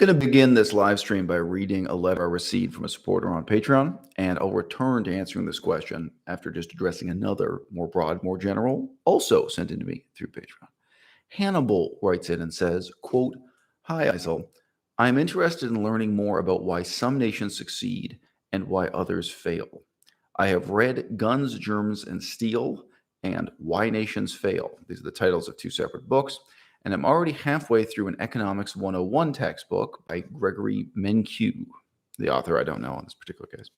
Going to begin this live stream by reading a letter I received from a supporter on Patreon, and I'll return to answering this question after just addressing another more broad, more general, also sent in to me through Patreon. Hannibal writes in and says, quote, "Hi, Isel. I'm interested in learning more about why some nations succeed and why others fail. I have read Guns, Germs, and Steel and Why Nations Fail. These are the titles of two separate books. And I'm already halfway through an Economics 101 textbook by Gregory Menkew, the author I don't know in this particular case."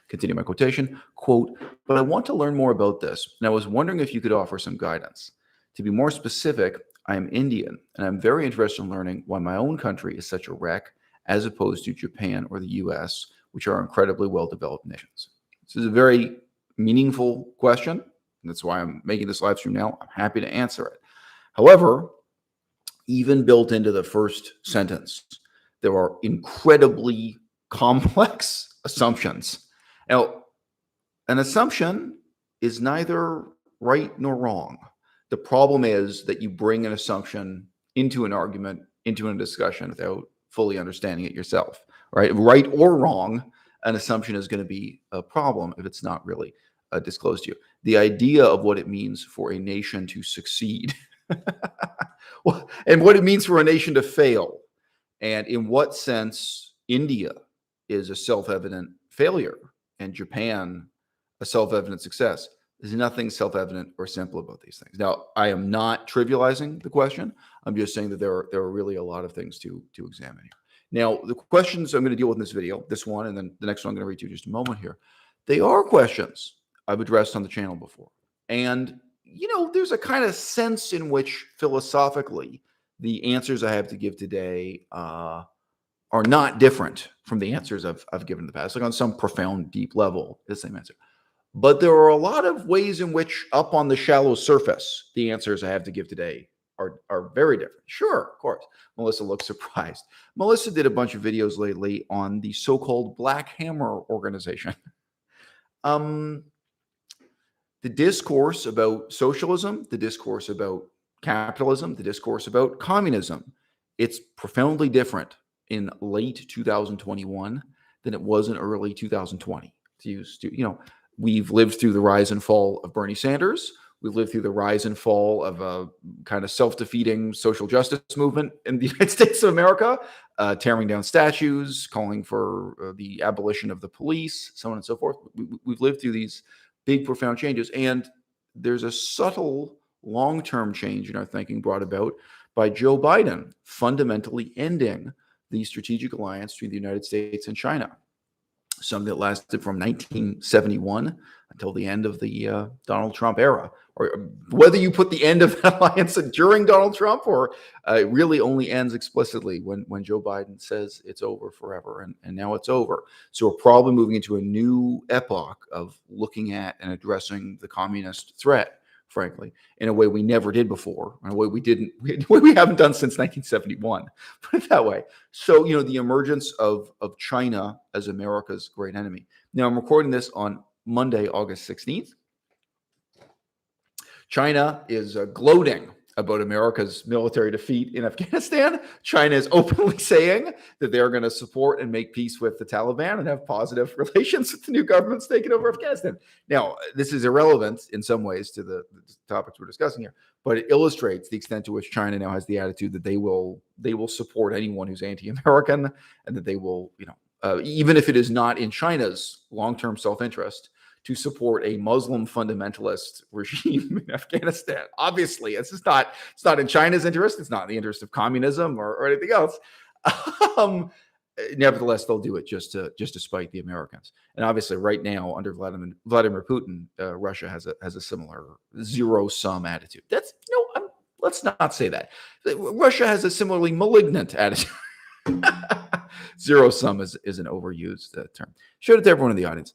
Continue my quotation, quote, "But I want to learn more about this, and I was wondering if you could offer some guidance. To be more specific, I am Indian, and I'm very interested in learning why my own country is such a wreck as opposed to Japan or the US, which are incredibly well-developed nations." This is a very meaningful question, and that's why I'm making this live stream now. I'm happy to answer it. However, even built into the first sentence, there are incredibly complex assumptions. Now, an assumption is neither right nor wrong. The problem is that you bring an assumption into an argument, into a discussion without fully understanding it yourself, right? Right or wrong, an assumption is going to be a problem if it's not really disclosed to you. The idea of what it means for a nation to succeed and what it means for a nation to fail, and in what sense India is a self-evident failure and Japan a self-evident success. There's nothing self-evident or simple about these things. Now, I am not trivializing the question. I'm just saying that there are really a lot of things to examine here. Now, the questions I'm going to deal with in this video, this one, and then the next one I'm going to read to you in just a moment here, they are questions I've addressed on the channel before. And there's a kind of sense in which philosophically the answers I have to give today are not different from the answers I've given in the past, like on some profound, deep level, the same answer. But there are a lot of ways in which, up on the shallow surface, the answers I have to give today are very different. Sure, of course. Melissa looks surprised. Melissa did a bunch of videos lately on the so-called Black Hammer organization. The discourse about socialism, the discourse about capitalism, the discourse about communism, it's profoundly different in late 2021 than it was in early 2020. We've lived through the rise and fall of Bernie Sanders. We've lived through the rise and fall of a kind of self-defeating social justice movement in the United States of America, tearing down statues, calling for the abolition of the police, so on and so forth. We've lived through these big, profound changes. And there's a subtle long-term change in our thinking brought about by Joe Biden fundamentally ending the strategic alliance between the United States and China, something that lasted from 1971 until the end of the Donald Trump era. Or whether you put the end of that alliance during Donald Trump, or it really only ends explicitly when Joe Biden says it's over forever, and now it's over. So we're probably moving into a new epoch of looking at and addressing the communist threat, frankly, in a way we never did before, in a way we haven't done since 1971, put it that way. So, the emergence of China as America's great enemy. Now, I'm recording this on Monday, August 16th. China is gloating about America's military defeat in Afghanistan. China is openly saying that they're going to support and make peace with the Taliban and have positive relations with the new governments taking over Afghanistan. Now, this is irrelevant in some ways to the topics we're discussing here, but it illustrates the extent to which China now has the attitude that they will support anyone who's anti-American, and that they will, even if it is not in China's long-term self-interest, to support a Muslim fundamentalist regime in Afghanistan. Obviously, it's not in China's interest. It's not in the interest of communism or anything else. Nevertheless, they'll do it just to spite the Americans. And obviously, right now, under Vladimir Putin, Russia has a similar zero-sum attitude. Let's not say that. Russia has a similarly malignant attitude. Zero-sum is an overused term. Showed it to everyone in the audience.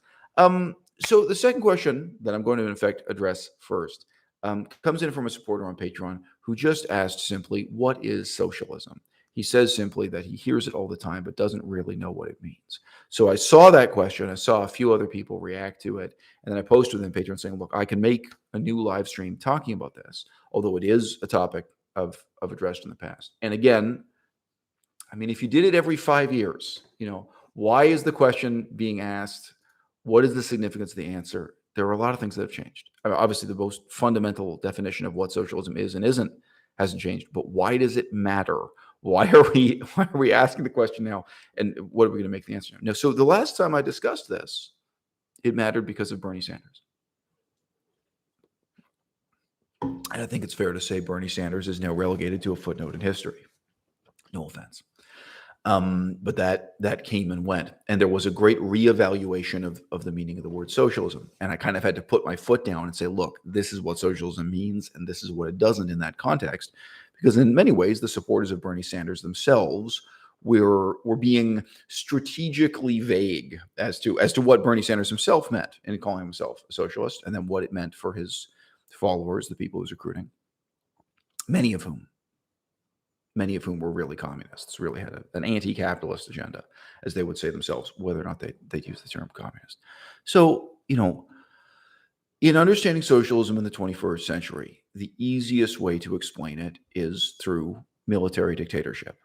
So the second question that I'm going to, in effect, address first comes in from a supporter on Patreon who just asked simply, what is socialism? He says simply that he hears it all the time, but doesn't really know what it means. So I saw that question. I saw a few other people react to it. And then I posted within Patreon saying, look, I can make a new live stream talking about this, although it is a topic I've addressed in the past. And again, I mean, if you did it every 5 years, why is the question being asked? What is the significance of the answer? There are a lot of things that have changed. Obviously, the most fundamental definition of what socialism is and isn't hasn't changed. But why does it matter? Why are we asking the question now? And what are we going to make the answer now? So the last time I discussed this, it mattered because of Bernie Sanders. And I think it's fair to say Bernie Sanders is now relegated to a footnote in history. No offense. But that came and went. And there was a great reevaluation of the meaning of the word socialism. And I kind of had to put my foot down and say, look, this is what socialism means, and this is what it doesn't in that context. Because in many ways, the supporters of Bernie Sanders themselves were being strategically vague as to what Bernie Sanders himself meant in calling himself a socialist, and then what it meant for his followers, the people he was recruiting, many of whom were really communists, really had an anti-capitalist agenda, as they would say themselves, whether or not they'd use the term communist. So, in understanding socialism in the 21st century, the easiest way to explain it is through military dictatorship.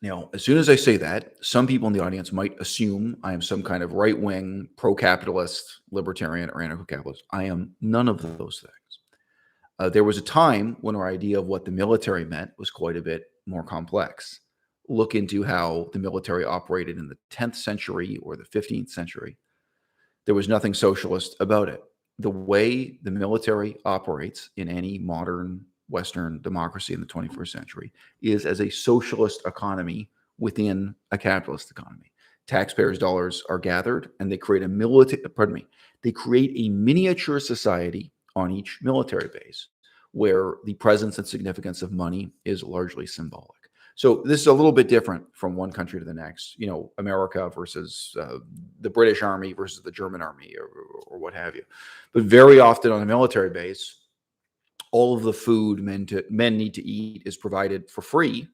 Now, as soon as I say that, some people in the audience might assume I am some kind of right-wing, pro-capitalist, libertarian, or anarcho-capitalist. I am none of those things. There was a time when our idea of what the military meant was quite a bit more complex. Look into how the military operated in the 10th century or the 15th century. There was nothing socialist about it. The way the military operates in any modern Western democracy in the 21st century is as a socialist economy within a capitalist economy. Taxpayers' dollars are gathered, and they create they create a miniature society on each military base where the presence and significance of money is largely symbolic. So this is a little bit different from one country to the next, America versus the British Army versus the German Army or what have you. But very often on a military base, all of the food men need to eat is provided for free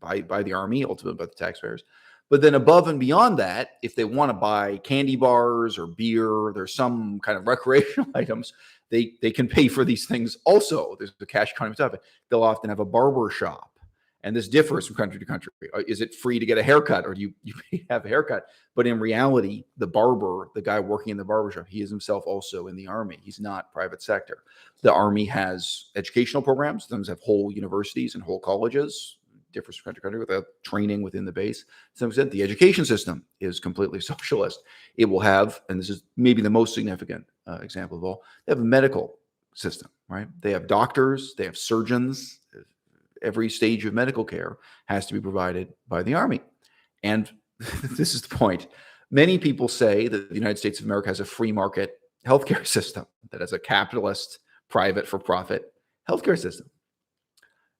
by the Army, ultimately by the taxpayers. But then above and beyond that, if they want to buy candy bars or beer, there's some kind of recreational items, they can pay for these things also. There's the cash economy stuff. They'll often have a barber shop. And this differs from country to country. Is it free to get a haircut, or do you have a haircut? But in reality, the barber, the guy working in the barbershop, he is himself also in the Army. He's not private sector. The Army has educational programs. Some have whole universities and whole colleges. Differs from country to country with training within the base. To some extent, the education system is completely socialist. It will have, and this is maybe the most significant example of all, they have a medical system, right? They have doctors, they have surgeons. Every stage of medical care has to be provided by the Army. And this is the point. Many people say that the United States of America has a free market healthcare system, that has a capitalist, private, for-profit healthcare system.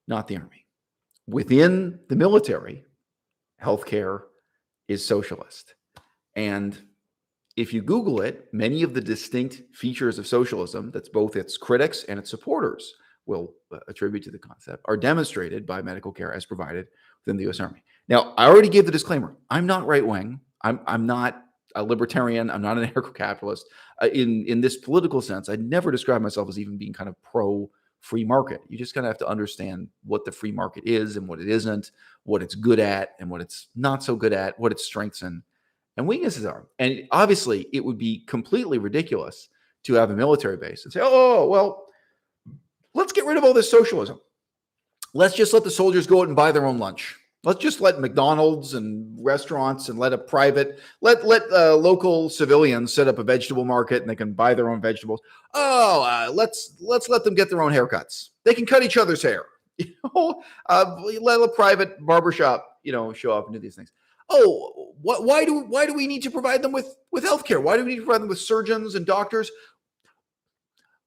Not the Army. Within the military, healthcare is socialist. And if you Google it, many of the distinct features of socialism, that's both its critics and its supporters will attribute to the concept, are demonstrated by medical care as provided within the U.S. Army. Now, I already gave the disclaimer. I'm not right-wing. I'm not a libertarian. I'm not an anarcho-capitalist. In this political sense, I'd never describe myself as even being kind of pro-free market. You just kind of have to understand what the free market is and what it isn't, what it's good at and what it's not so good at, what its strengths and weaknesses are. And obviously, it would be completely ridiculous to have a military base and say, oh, well, let's get rid of all this socialism. Let's just let the soldiers go out and buy their own lunch. Let's just let McDonald's and restaurants and let local civilians set up a vegetable market and they can buy their own vegetables. Let's let them get their own haircuts. They can cut each other's hair. Let a private barbershop, show up and do these things. Oh, why do we need to provide them with healthcare? Why do we need to provide them with surgeons and doctors?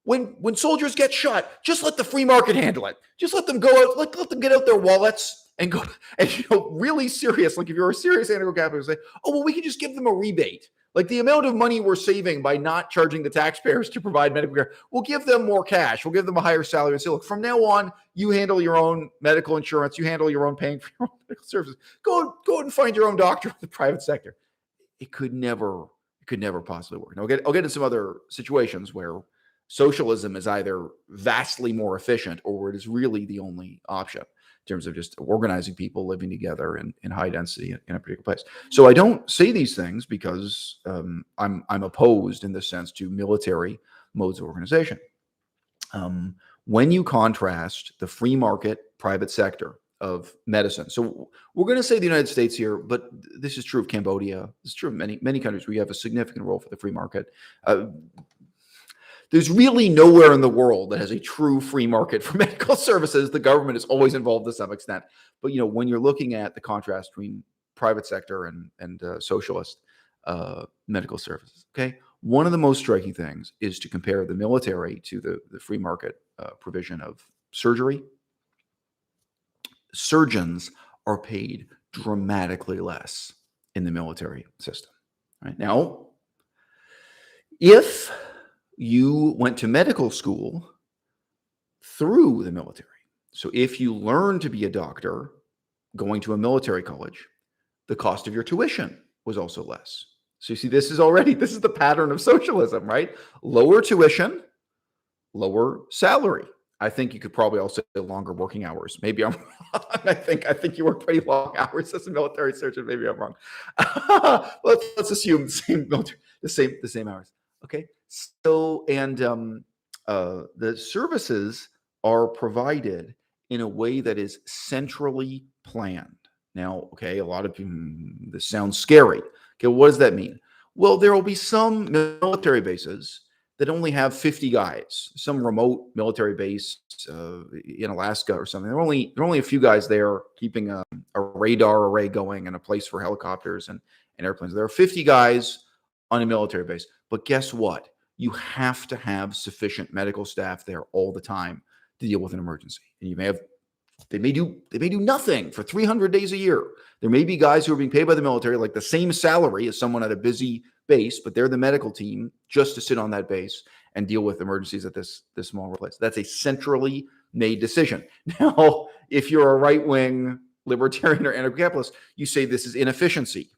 When soldiers get shot, just let the free market handle it. Just let them go out, let them get out their wallets and go. And really serious. Like if you're a serious anarcho-capitalist, say, oh well, we can just give them a rebate. Like the amount of money we're saving by not charging the taxpayers to provide medical care, we'll give them more cash. We'll give them a higher salary and say, look, from now on, you handle your own medical insurance. You handle your own paying for your own medical services. Go out and find your own doctor in the private sector. It could never possibly work. Now, I'll get into some other situations where socialism is either vastly more efficient or it is really the only option. terms of just organizing people living together in high density in a particular place. So I don't say these things because I'm opposed in this sense to military modes of organization. When you contrast the free market private sector of medicine, so we're going to say the United States here, but this is true of Cambodia. This is true of many countries where you have a significant role for the free market. There's really nowhere in the world that has a true free market for medical services. The government is always involved to some extent. But when you're looking at the contrast between private sector and socialist medical services, okay, one of the most striking things is to compare the military to the free market provision of surgery. Surgeons are paid dramatically less in the military system. Right now, if you went to medical school through the military, so if you learned to be a doctor going to a military college, the cost of your tuition was also less. So you see, this is the pattern of socialism, right? Lower tuition, lower salary. I think you could probably also say longer working hours. Maybe I'm wrong. I think you work pretty long hours as a military surgeon. Maybe I'm wrong. let's assume the same hours. Okay. So the services are provided in a way that is centrally planned. Now, okay, a lot of people, this sounds scary. Okay, what does that mean? Well, there will be some military bases that only have 50 guys, some remote military base in Alaska or something. There are only a few guys there keeping a radar array going and a place for helicopters and airplanes. There are 50 guys on a military base. But guess what? You have to have sufficient medical staff there all the time to deal with an emergency. And they may do nothing for 300 days a year. There may be guys who are being paid by the military like the same salary as someone at a busy base, but they're the medical team just to sit on that base and deal with emergencies at this small place. That's a centrally made decision. Now, if you're a right-wing libertarian or anarcho-capitalist, you say this is inefficiency.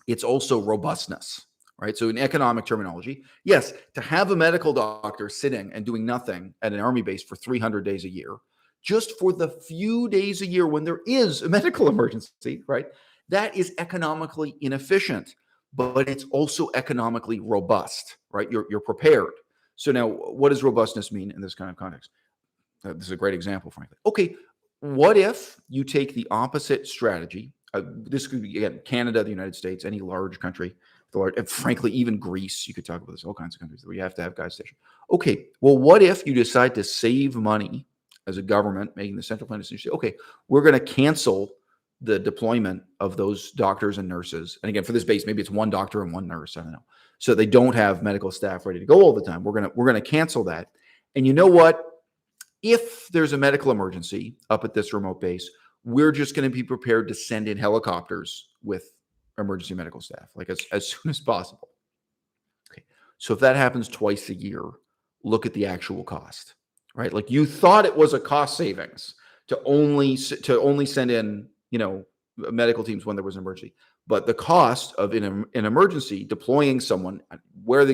It's also robustness, right? So in economic terminology, yes, to have a medical doctor sitting and doing nothing at an army base for 300 days a year, just for the few days a year when there is a medical emergency, right? That is economically inefficient, but it's also economically robust, right? You're prepared. So now, what does robustness mean in this kind of context? This is a great example, frankly. Okay, what if you take the opposite strategy? This could be, again, Canada, the United States, any large country, and frankly, even Greece. You could talk about this, all kinds of countries where you have to have guys stationed. Okay, well, what if you decide to save money as a government, making the central plan decision? Okay, we're going to cancel the deployment of those doctors and nurses. And again, for this base, maybe it's one doctor and one nurse. I don't know. So they don't have medical staff ready to go all the time. We're gonna cancel that. And you know what? If there's a medical emergency up at this remote base, we're just going to be prepared to send in helicopters with emergency medical staff, like as soon as possible. Okay. So if that happens twice a year, look at the actual cost, right? Like you thought it was a cost savings to only send in, medical teams when there was an emergency. But the cost of an emergency, deploying someone where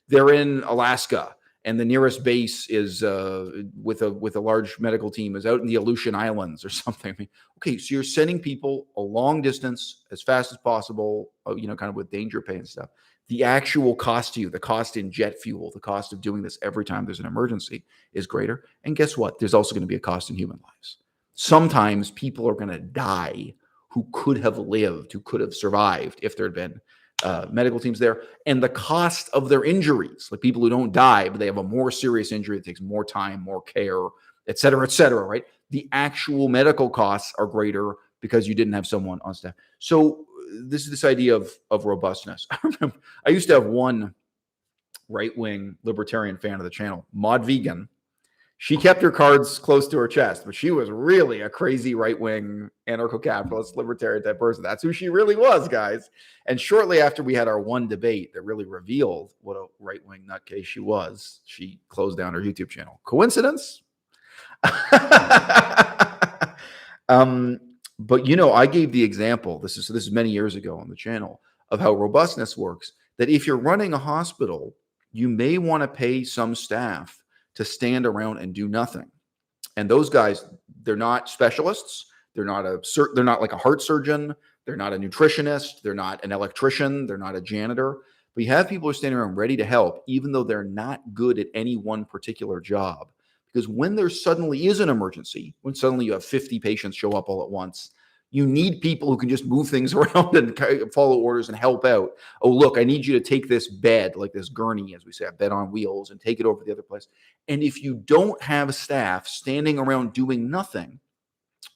they're in Alaska and the nearest base is with a large medical team is out in the Aleutian Islands or something. I mean, okay, so you're sending people a long distance as fast as possible, kind of with danger pay and stuff. The actual cost to you, the cost in jet fuel, the cost of doing this every time there's an emergency is greater. And guess what? There's also going to be a cost in human lives. Sometimes people are going to die who could have lived, who could have survived if there had been medical teams there. And the cost of their injuries, like people who don't die, but they have a more serious injury that takes more time, more care, et cetera, right? The actual medical costs are greater because you didn't have someone on staff. So this is this idea of robustness. I remember I used to have one right-wing libertarian fan of the channel, Maud Vegan. She kept her cards close to her chest, but she was really a crazy right-wing anarcho-capitalist libertarian type person. That's who she really was, guys. And shortly after we had our one debate that really revealed what a right-wing nutcase she was, she closed down her YouTube channel. Coincidence? But I gave the example. This is many years ago on the channel of how robustness works. That if you're running a hospital, you may want to pay some staff to stand around and do nothing. And those guys, They're not specialists. They're not like a heart surgeon. They're not a nutritionist. They're not an electrician. They're not a janitor. But you have people who are standing around ready to help, even though they're not good at any one particular job. Because when there suddenly is an emergency, when suddenly you have 50 patients show up all at once, you need people who can just move things around and follow orders and help out. Oh, look, I need you to take this bed, like this gurney, as we say, a bed on wheels, and take it over to the other place. And if you don't have staff standing around doing nothing,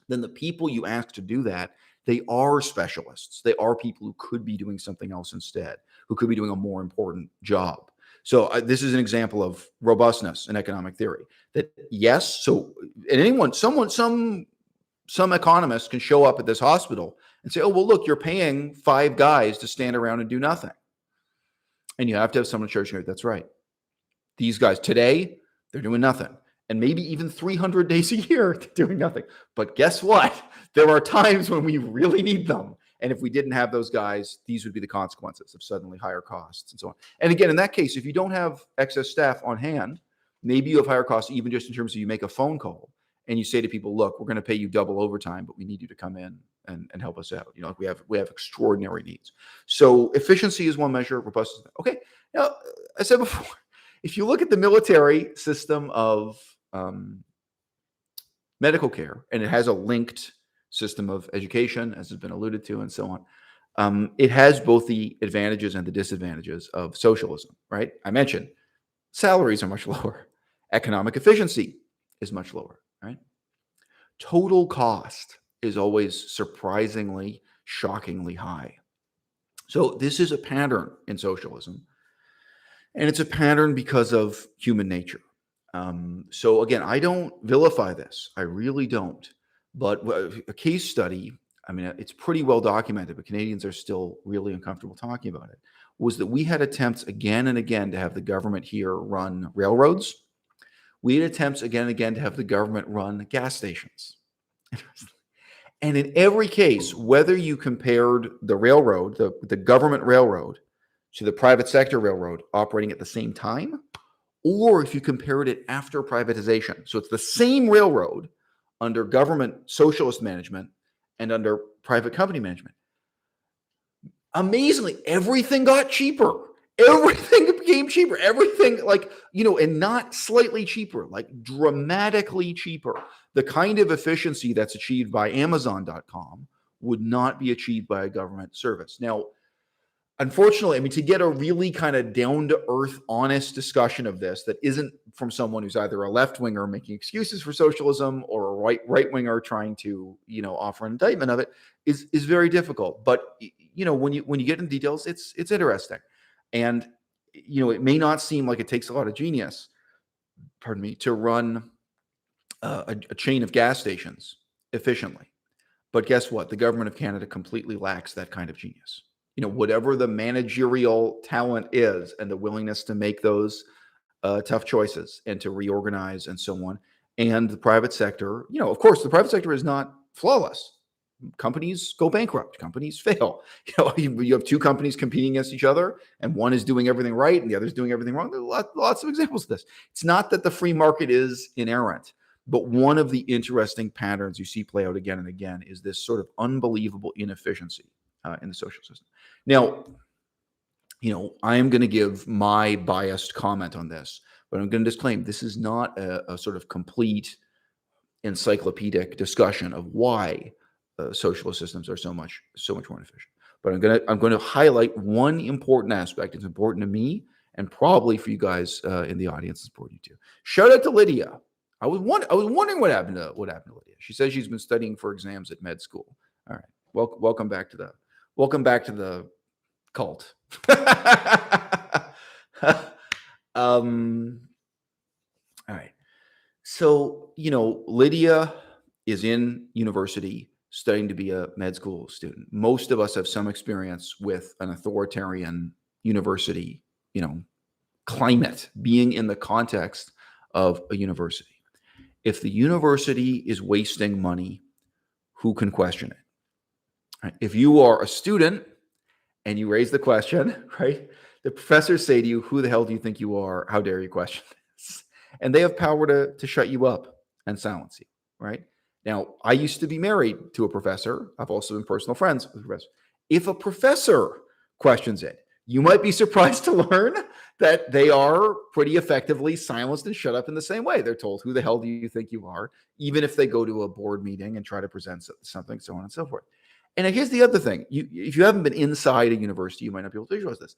then the people you ask to do that, they are specialists. They are people who could be doing something else instead, who could be doing a more important job. So this is an example of robustness in economic theory. That yes, so and some economist can show up at this hospital and say, oh, well, look, you're paying 5 guys to stand around and do nothing. And you have to have someone in charge. That's right. These guys today, they're doing nothing. And maybe even 300 days a year doing nothing. But guess what? There are times when we really need them. And if we didn't have those guys, these would be the consequences of suddenly higher costs and so on. And again, in that case, if you don't have excess staff on hand, maybe you have higher costs, even just in terms of you make a phone call and you say to people, look, we're going to pay you double overtime, but we need you to come in and help us out. You know, we have extraordinary needs. So efficiency is one measure, robustness. Okay. Now, I said before, if you look at the military system of medical care, and it has a linked system of education, as has been alluded to, and so on. It has both the advantages and the disadvantages of socialism, right? I mentioned salaries are much lower. Economic efficiency is much lower, right? Total cost is always surprisingly, shockingly high. So this is a pattern in socialism, and it's a pattern because of human nature. So again, I don't vilify this. I really don't. But a case study, I mean, it's pretty well documented, but Canadians are still really uncomfortable talking about it, was that we had attempts again and again to have the government here run railroads. We had attempts again and again to have the government run gas stations. And in every case, whether you compared the railroad, the government railroad, to the private sector railroad operating at the same time, or if you compared it after privatization. So it's the same railroad under government socialist management and under private company management. Amazingly, everything got cheaper. Everything became cheaper. Everything, like, you know, and not slightly cheaper, like dramatically cheaper. The kind of efficiency that's achieved by Amazon.com would not be achieved by a government service. Now, unfortunately, I mean, to get a really kind of down-to-earth, honest discussion of this that isn't from someone who's either a left-winger making excuses for socialism or a right-winger trying to, you know, offer an indictment of it is very difficult. But, you know, when you get into details, it's interesting. And, you know, it may not seem like it takes a lot of genius, pardon me, to run a chain of gas stations efficiently. But guess what? The government of Canada completely lacks that kind of genius. You know, whatever the managerial talent is and the willingness to make those tough choices and to reorganize and so on. And the private sector, you know, of course, the private sector is not flawless. Companies go bankrupt. Companies fail. You know, you have 2 companies competing against each other, and one is doing everything right and the other is doing everything wrong. There are lots of examples of this. It's not that the free market is inerrant, but one of the interesting patterns you see play out again and again is this sort of unbelievable inefficiency in the social system. Now, you know, I am going to give my biased comment on this, but I'm going to disclaim this is not a sort of complete encyclopedic discussion of why socialist systems are so much more inefficient. But I'm going to highlight one important aspect. It's important to me, and probably for you guys in the audience, it's important to you too. Shout out to Lydia. I was wondering what happened to Lydia. She says she's been studying for exams at med school. All right, welcome back to the cult. All right. So, you know, Lydia is in university studying to be a med school student. Most of us have some experience with an authoritarian university, you know, climate, being in the context of a university. If the university is wasting money, who can question it? Right? If you are a student and you raise the question, right, the professors say to you, who the hell do you think you are? How dare you question this? And they have power to shut you up and silence you, right? Now, I used to be married to a professor. I've also been personal friends with a professor. If a professor questions it, you might be surprised to learn that they are pretty effectively silenced and shut up in the same way. They're told, who the hell do you think you are? Even if they go to a board meeting and try to present something, so on and so forth. And here's the other thing. If you haven't been inside a university, you might not be able to visualize this.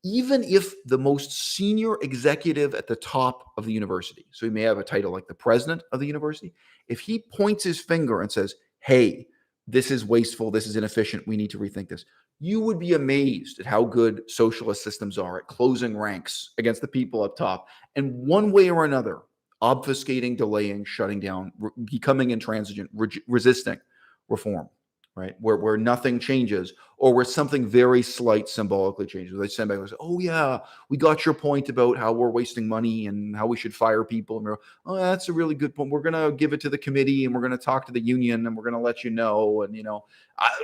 Even if the most senior executive at the top of the university, so he may have a title like the president of the university, if he points his finger and says, hey, this is wasteful, this is inefficient, we need to rethink this, you would be amazed at how good socialist systems are at closing ranks against the people up top. And one way or another, obfuscating, delaying, shutting down, becoming intransigent, resisting reform. Right, where nothing changes, or where something very slight symbolically changes. They send back and say, "Oh yeah, we got your point about how we're wasting money and how we should fire people." And we're, "Oh, that's a really good point. We're gonna give it to the committee, and we're gonna talk to the union, and we're gonna let you know." And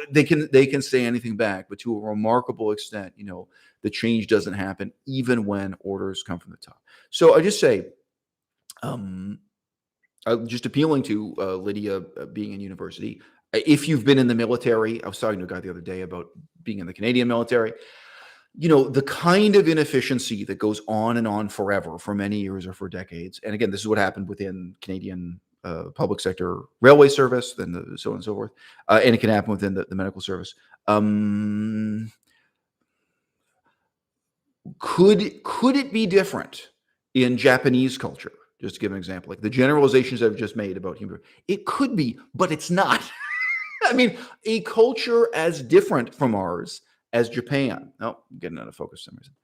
they can say anything back, but to a remarkable extent, the change doesn't happen even when orders come from the top. So I just say, just appealing to Lydia being in university. If you've been in the military, I was talking to a guy the other day about being in the Canadian military, the kind of inefficiency that goes on and on forever for many years or for decades. And again, this is what happened within Canadian public sector railway service, then so on and so forth. And it can happen within the medical service. Could it be different in Japanese culture? Just to give an example, like the generalizations I've just made about human, it could be, but it's not. I mean, a culture as different from ours as Japan. Oh, I'm getting out of focus for some reason.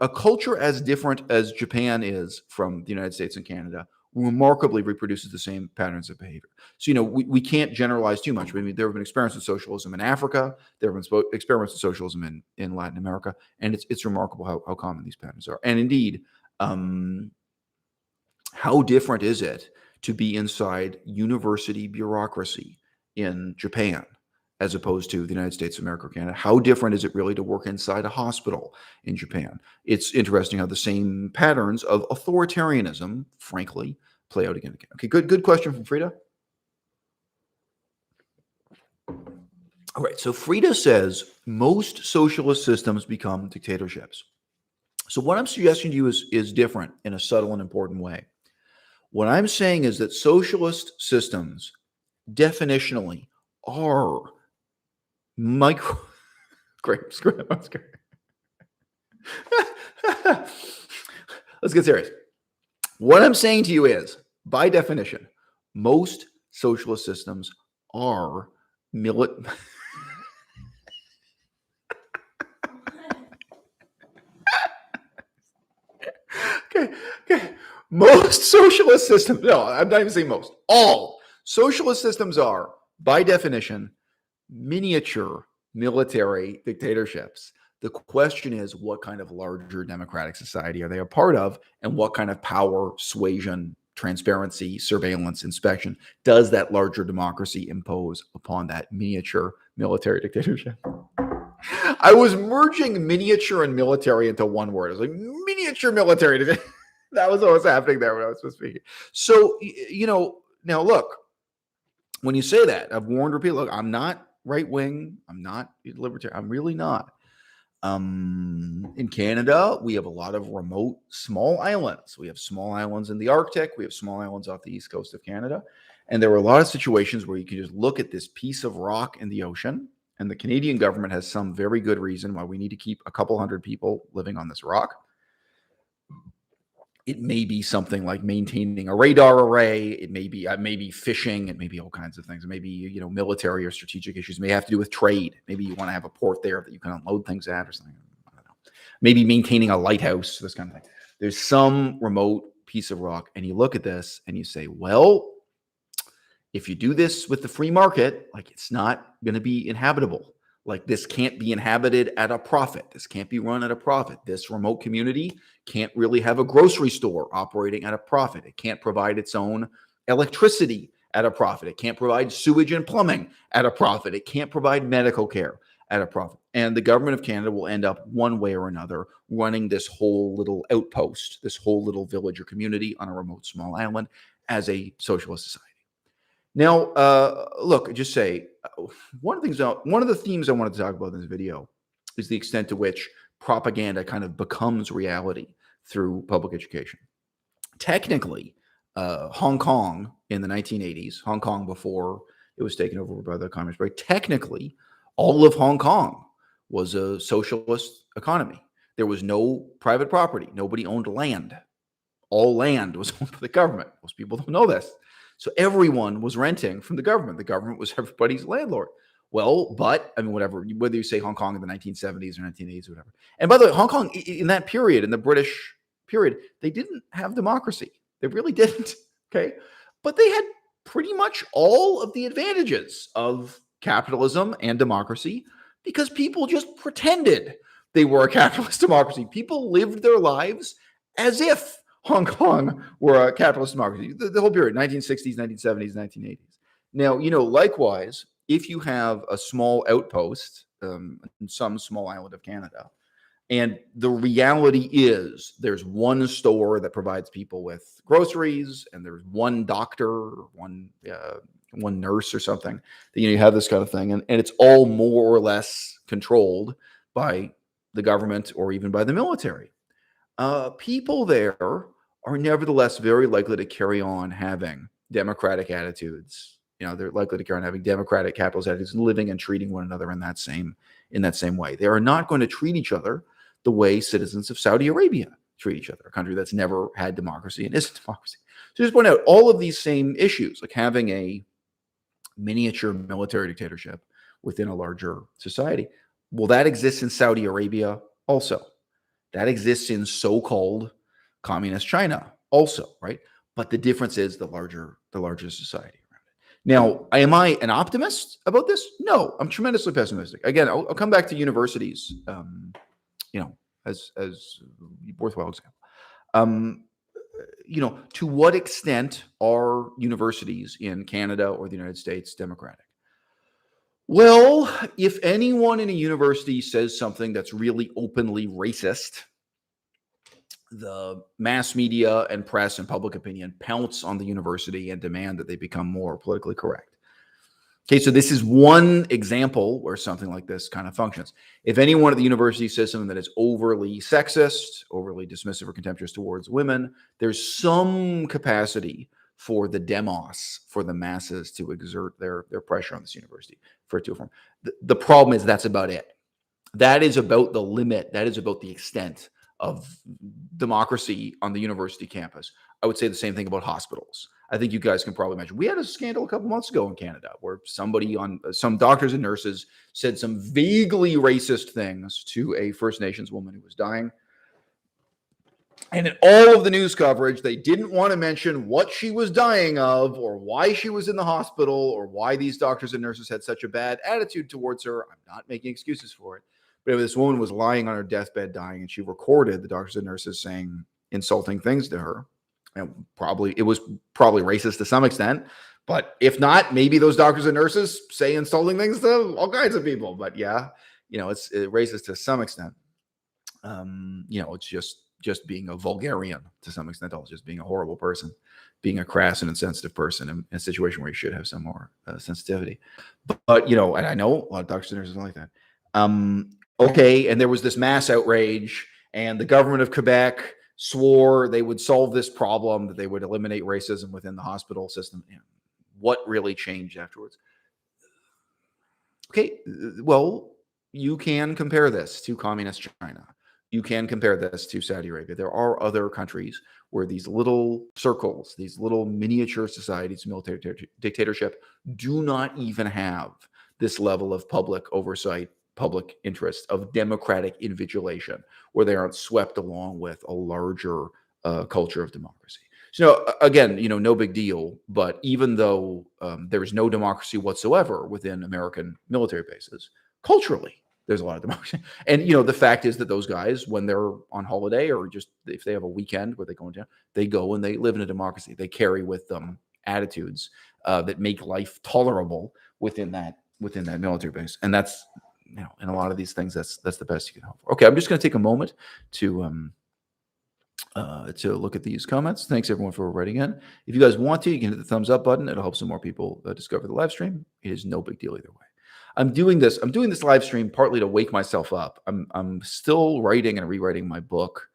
A culture as different as Japan is from the United States and Canada remarkably reproduces the same patterns of behavior. So, we can't generalize too much. I mean, there have been experiments with socialism in Africa. There have been experiments with socialism in Latin America. And it's remarkable how common these patterns are. And indeed, how different is it to be inside university bureaucracy in Japan as opposed to the United States of America or Canada? How different is it really to work inside a hospital in Japan? It's interesting how the same patterns of authoritarianism, frankly, play out again and again. Okay, good question from Frida. All right, so Frida says most socialist systems become dictatorships. So what I'm suggesting to you is different in a subtle and important way. What I'm saying is that socialist systems definitionally are micro. Great. Let's get serious. What I'm saying to you is, by definition, most socialist systems are Okay. Most socialist systems, no, I'm not even saying most, all socialist systems are, by definition, miniature military dictatorships. The question is, what kind of larger democratic society are they a part of? And what kind of power, suasion, transparency, surveillance, inspection does that larger democracy impose upon that miniature military dictatorship? I was merging miniature and military into one word. I was like, miniature military. That was what was happening there when I was speaking. So, now look, when you say that, I've warned repeatedly, look, I'm not right-wing. I'm not libertarian. I'm really not. In Canada, we have a lot of remote small islands. We have small islands in the Arctic. We have small islands off the east coast of Canada. And there were a lot of situations where you can just look at this piece of rock in the ocean, and the Canadian government has some very good reason why we need to keep a couple hundred people living on this rock. It may be something like maintaining a radar array. It may be fishing. It may be all kinds of things. It may be, military or strategic issues. It may have to do with trade. Maybe you want to have a port there that you can unload things at or something. I don't know. Maybe maintaining a lighthouse, this kind of thing. There's some remote piece of rock, and you look at this and you say, well, if you do this with the free market, like, it's not going to be inhabitable. Like, this can't be inhabited at a profit. This can't be run at a profit. This remote community can't really have a grocery store operating at a profit. It can't provide its own electricity at a profit. It can't provide sewage and plumbing at a profit. It can't provide medical care at a profit. And the government of Canada will end up one way or another running this whole little outpost, this whole little village or community on a remote small island as a socialist society. Now, look, just say one of the themes I wanted to talk about in this video is the extent to which propaganda kind of becomes reality through public education. Technically, Hong Kong in the 1980s, Hong Kong before it was taken over by the Communist Party, technically, all of Hong Kong was a socialist economy. There was no private property. Nobody owned land. All land was owned by the government. Most people don't know this. So everyone was renting from the government. The government was everybody's landlord. Well, but I mean, whatever, whether you say Hong Kong in the 1970s or 1980s or whatever. And by the way, Hong Kong in that period, in the British period, they didn't have democracy. They really didn't. Okay. But they had pretty much all of the advantages of capitalism and democracy because people just pretended they were a capitalist democracy. People lived their lives as if Hong Kong were a capitalist democracy, the whole period, 1960s, 1970s, 1980s. Now, likewise, if you have a small outpost in some small island of Canada, and the reality is there's one store that provides people with groceries, and there's one doctor, or one nurse or something, that, you have this kind of thing, and it's all more or less controlled by the government or even by the military. People there are nevertheless very likely to carry on having democratic attitudes. They're likely to carry on having democratic capitalist attitudes and living and treating one another in that same way. They are not going to treat each other the way citizens of Saudi Arabia treat each other, a country that's never had democracy and isn't democracy. So just point out all of these same issues, like having a miniature military dictatorship within a larger society. Well, that exists in Saudi Arabia also. That exists in so-called communist China also, right? But the difference is the larger society around it. Now, am I an optimist about this? No, I'm tremendously pessimistic. Again, I'll come back to universities, as worthwhile example. To what extent are universities in Canada or the United States democratic? Well, if anyone in a university says something that's really openly racist, the mass media and press and public opinion pounce on the university and demand that they become more politically correct. Okay, so this is one example where something like this kind of functions. If anyone at the university says something that is overly sexist, overly dismissive or contemptuous towards women, there's some capacity for the demos, for the masses to exert their pressure on this university for it to form. The problem is that's about it. That is about the limit. That is about the extent of democracy on the university campus. I would say the same thing about hospitals. I think you guys can probably imagine. We had a scandal a couple months ago in Canada where some doctors and nurses said some vaguely racist things to a First Nations woman who was dying. And in all of the news coverage, they didn't want to mention what she was dying of or why she was in the hospital or why these doctors and nurses had such a bad attitude towards her. I'm not making excuses for it. But this woman was lying on her deathbed dying, and she recorded the doctors and nurses saying insulting things to her. And it was probably racist to some extent. But if not, maybe those doctors and nurses say insulting things to all kinds of people. But yeah, it's racist to some extent. It's just being a vulgarian to some extent, also just being a horrible person, being a crass and insensitive person in a situation where you should have some more sensitivity. But and I know a lot of doctors and nurses don't like that. Okay, and there was this mass outrage, and the government of Quebec swore they would solve this problem, that they would eliminate racism within the hospital system. What really changed afterwards? Okay, well, you can compare this to communist China. You can compare this to Saudi Arabia. There are other countries where these little circles, these little miniature societies, military dictatorship, do not even have this level of public oversight, public interest, of democratic invigilation, where they aren't swept along with a larger culture of democracy. So again, no big deal. But even though there is no democracy whatsoever within American military bases, culturally, there's a lot of democracy. And, the fact is that those guys, when they're on holiday or just if they have a weekend where they go into town, they go and they live in a democracy. They carry with them attitudes that make life tolerable within that military base. And that's, in a lot of these things, that's the best you can hope for. Okay, I'm just going to take a moment to to look at these comments. Thanks everyone for writing in. If you guys want to, you can hit the thumbs up button. It'll help some more people discover the live stream. It is no big deal either way. I'm doing this live stream partly to wake myself up. I'm still writing and rewriting my book.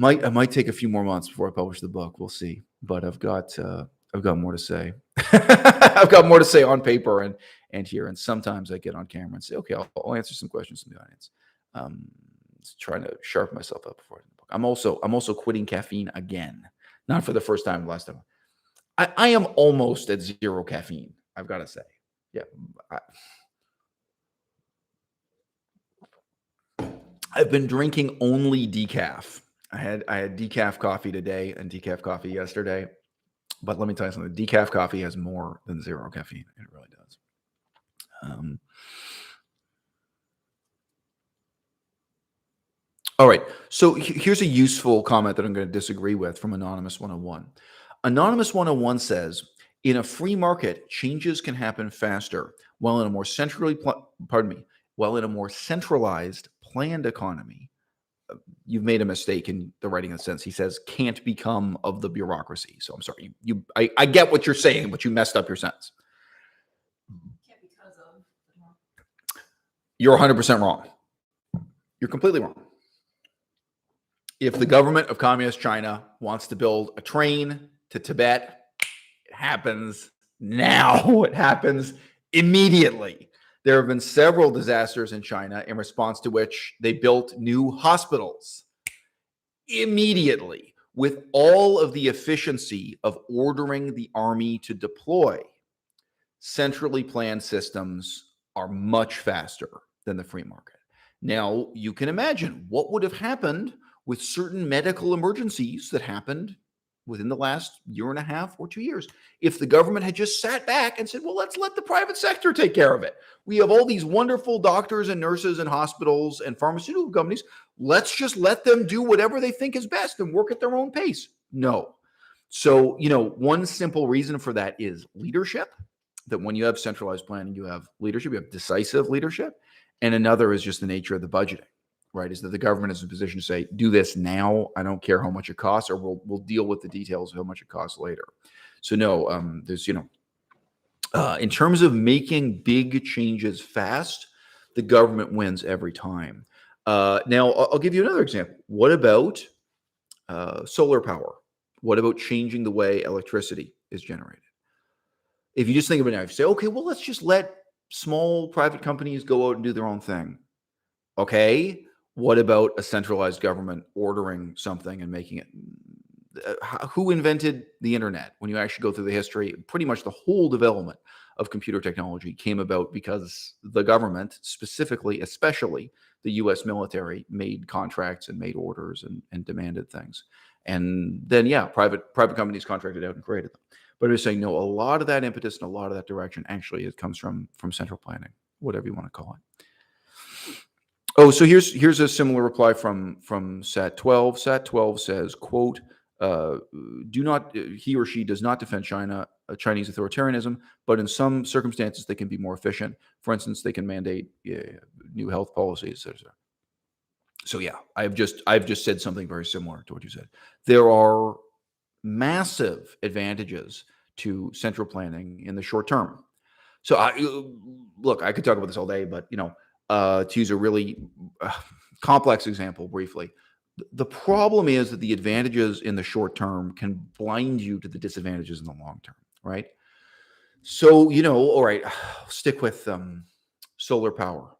I might take a few more months before I publish the book. We'll see. But I've got more to say. I've got more to say on paper and here. And sometimes I get on camera and say, okay, I'll answer some questions from the audience. Trying to sharpen myself up before the book. I'm also quitting caffeine again. Not for the first time, last time. I am almost at zero caffeine, I've got to say. Yeah. I've been drinking only decaf. I had decaf coffee today and decaf coffee yesterday. But let me tell you something. Decaf coffee has more than zero caffeine. It really does. All right. So here's a useful comment that I'm going to disagree with from Anonymous 101. Anonymous 101 says, in a free market, changes can happen faster, while in a more centralized planned economy, you've made a mistake in the writing of the sentence. He says, can't become of the bureaucracy. So I'm sorry. I get what you're saying, but you messed up your sentence. Can't because of. You're 100% wrong. You're completely wrong. If the government of communist China wants to build a train to Tibet, it happens now. It happens immediately. There have been several disasters in China in response to which they built new hospitals immediately with all of the efficiency of ordering the army to deploy. Centrally planned systems are much faster than the free market. Now, you can imagine what would have happened with certain medical emergencies that happened within the last year and a half or 2 years if the government had just sat back and said, well, let's let the private sector take care of it. We have all these wonderful doctors and nurses and hospitals and pharmaceutical companies. Let's just let them do whatever they think is best and work at their own pace. No. So, one simple reason for that is leadership, that when you have centralized planning, you have leadership, you have decisive leadership. And another is just the nature of the budgeting. Right, is that the government is in a position to say, do this now. I don't care how much it costs, or we'll deal with the details of how much it costs later. So no, there's, in terms of making big changes fast, the government wins every time. Now, I'll give you another example. What about solar power? What about changing the way electricity is generated? If you just think of it now, you say, okay, well, let's just let small private companies go out and do their own thing. Okay. What about a centralized government ordering something and making it? Who invented the internet? When you actually go through the history, pretty much the whole development of computer technology came about because the government, especially the U.S. military, made contracts and made orders and demanded things. And then, private companies contracted out and created them. But I was saying, no, a lot of that impetus and a lot of that direction actually it comes from central planning, whatever you want to call it. Oh, so here's a similar reply from Sat12. Sat12 says, quote, he or she does not defend Chinese authoritarianism, but in some circumstances they can be more efficient. For instance, they can mandate new health policies, etc. So I've just said something very similar to what you said. There are massive advantages to central planning in the short term. So I could talk about this all day, but to use a really complex example briefly, the problem is that the advantages in the short term can blind you to the disadvantages in the long term, right? So, all right, stick with solar power.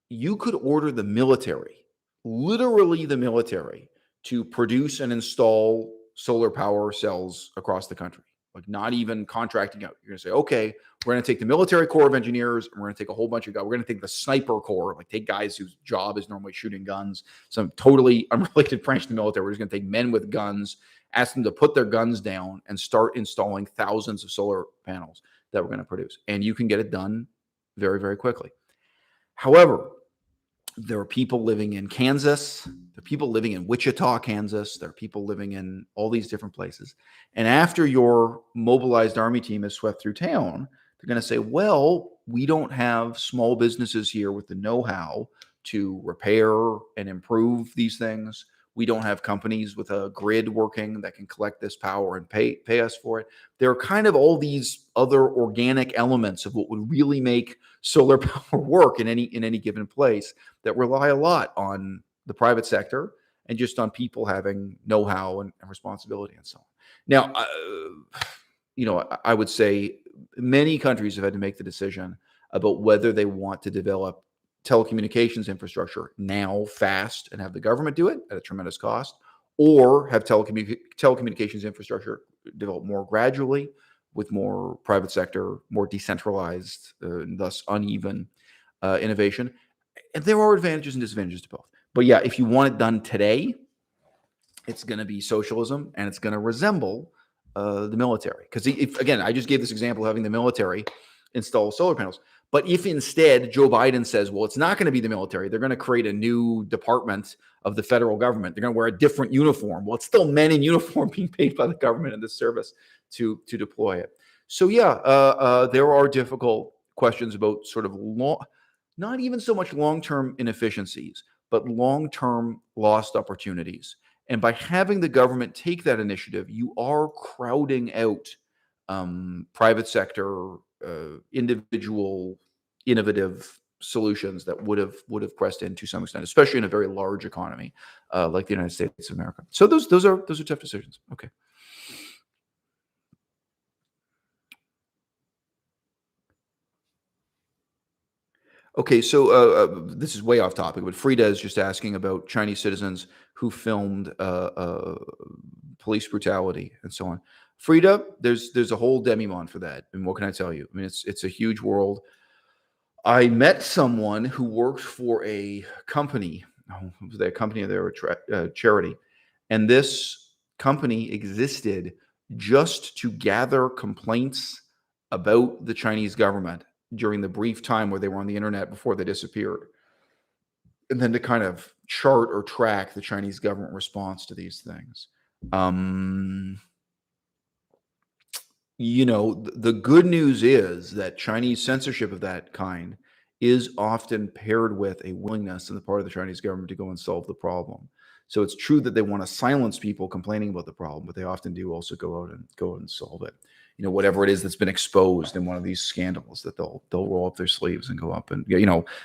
You could order the military, literally the military, to produce and install solar power cells across the country. Like not even contracting out. You're going to say, okay, we're going to take the military corps of engineers and we're going to take a whole bunch of guys. We're going to take the sniper corps, like take guys whose job is normally shooting guns, some totally unrelated branch of the military. We're just going to take men with guns, ask them to put their guns down and start installing thousands of solar panels that we're going to produce. And you can get it done very, very quickly. However, there are people living in Kansas. There are people living in Wichita, Kansas. There are people living in all these different places. And after your mobilized army team is swept through town, they're going to say, well, we don't have small businesses here with the know-how to repair and improve these things. We don't have companies with a grid working that can collect this power and pay us for it. There are kind of all these other organic elements of what would really make solar power work in any given place that rely a lot on the private sector and just on people having know-how and responsibility and so on. Now, I would say many countries have had to make the decision about whether they want to develop telecommunications infrastructure now fast and have the government do it at a tremendous cost, or have telecommunications infrastructure develop more gradually with more private sector, more decentralized, and thus uneven innovation. And there are advantages and disadvantages to both. But yeah, if you want it done today, it's going to be socialism, and it's going to resemble the military. Because again, I just gave this example of having the military install solar panels. But if instead Joe Biden says, well, it's not going to be the military, they're going to create a new department of the federal government. They're going to wear a different uniform. Well, it's still men in uniform being paid by the government in this service to deploy it. So yeah, there are difficult questions about sort of not even so much long-term inefficiencies, but long-term lost opportunities. And by having the government take that initiative, you are crowding out private sector, individual, innovative solutions that would have pressed in to some extent, especially in a very large economy like the United States of America. So those are tough decisions. Okay. Okay, so this is way off topic, but Frida is just asking about Chinese citizens who filmed police brutality and so on. Frida, there's a whole demimon for that, and what can I tell you? I mean, it's a huge world. I met someone who worked for a company. The company, they were a charity, and this company existed just to gather complaints about the Chinese government during the brief time where they were on the internet before they disappeared, and then to kind of chart or track the Chinese government response to these things. The good news is that Chinese censorship of that kind is often paired with a willingness on the part of the Chinese government to go and solve the problem. So it's true that they want to silence people complaining about the problem, but they often do also go out and solve it. Whatever it is that's been exposed in one of these scandals, that they'll roll up their sleeves and go up and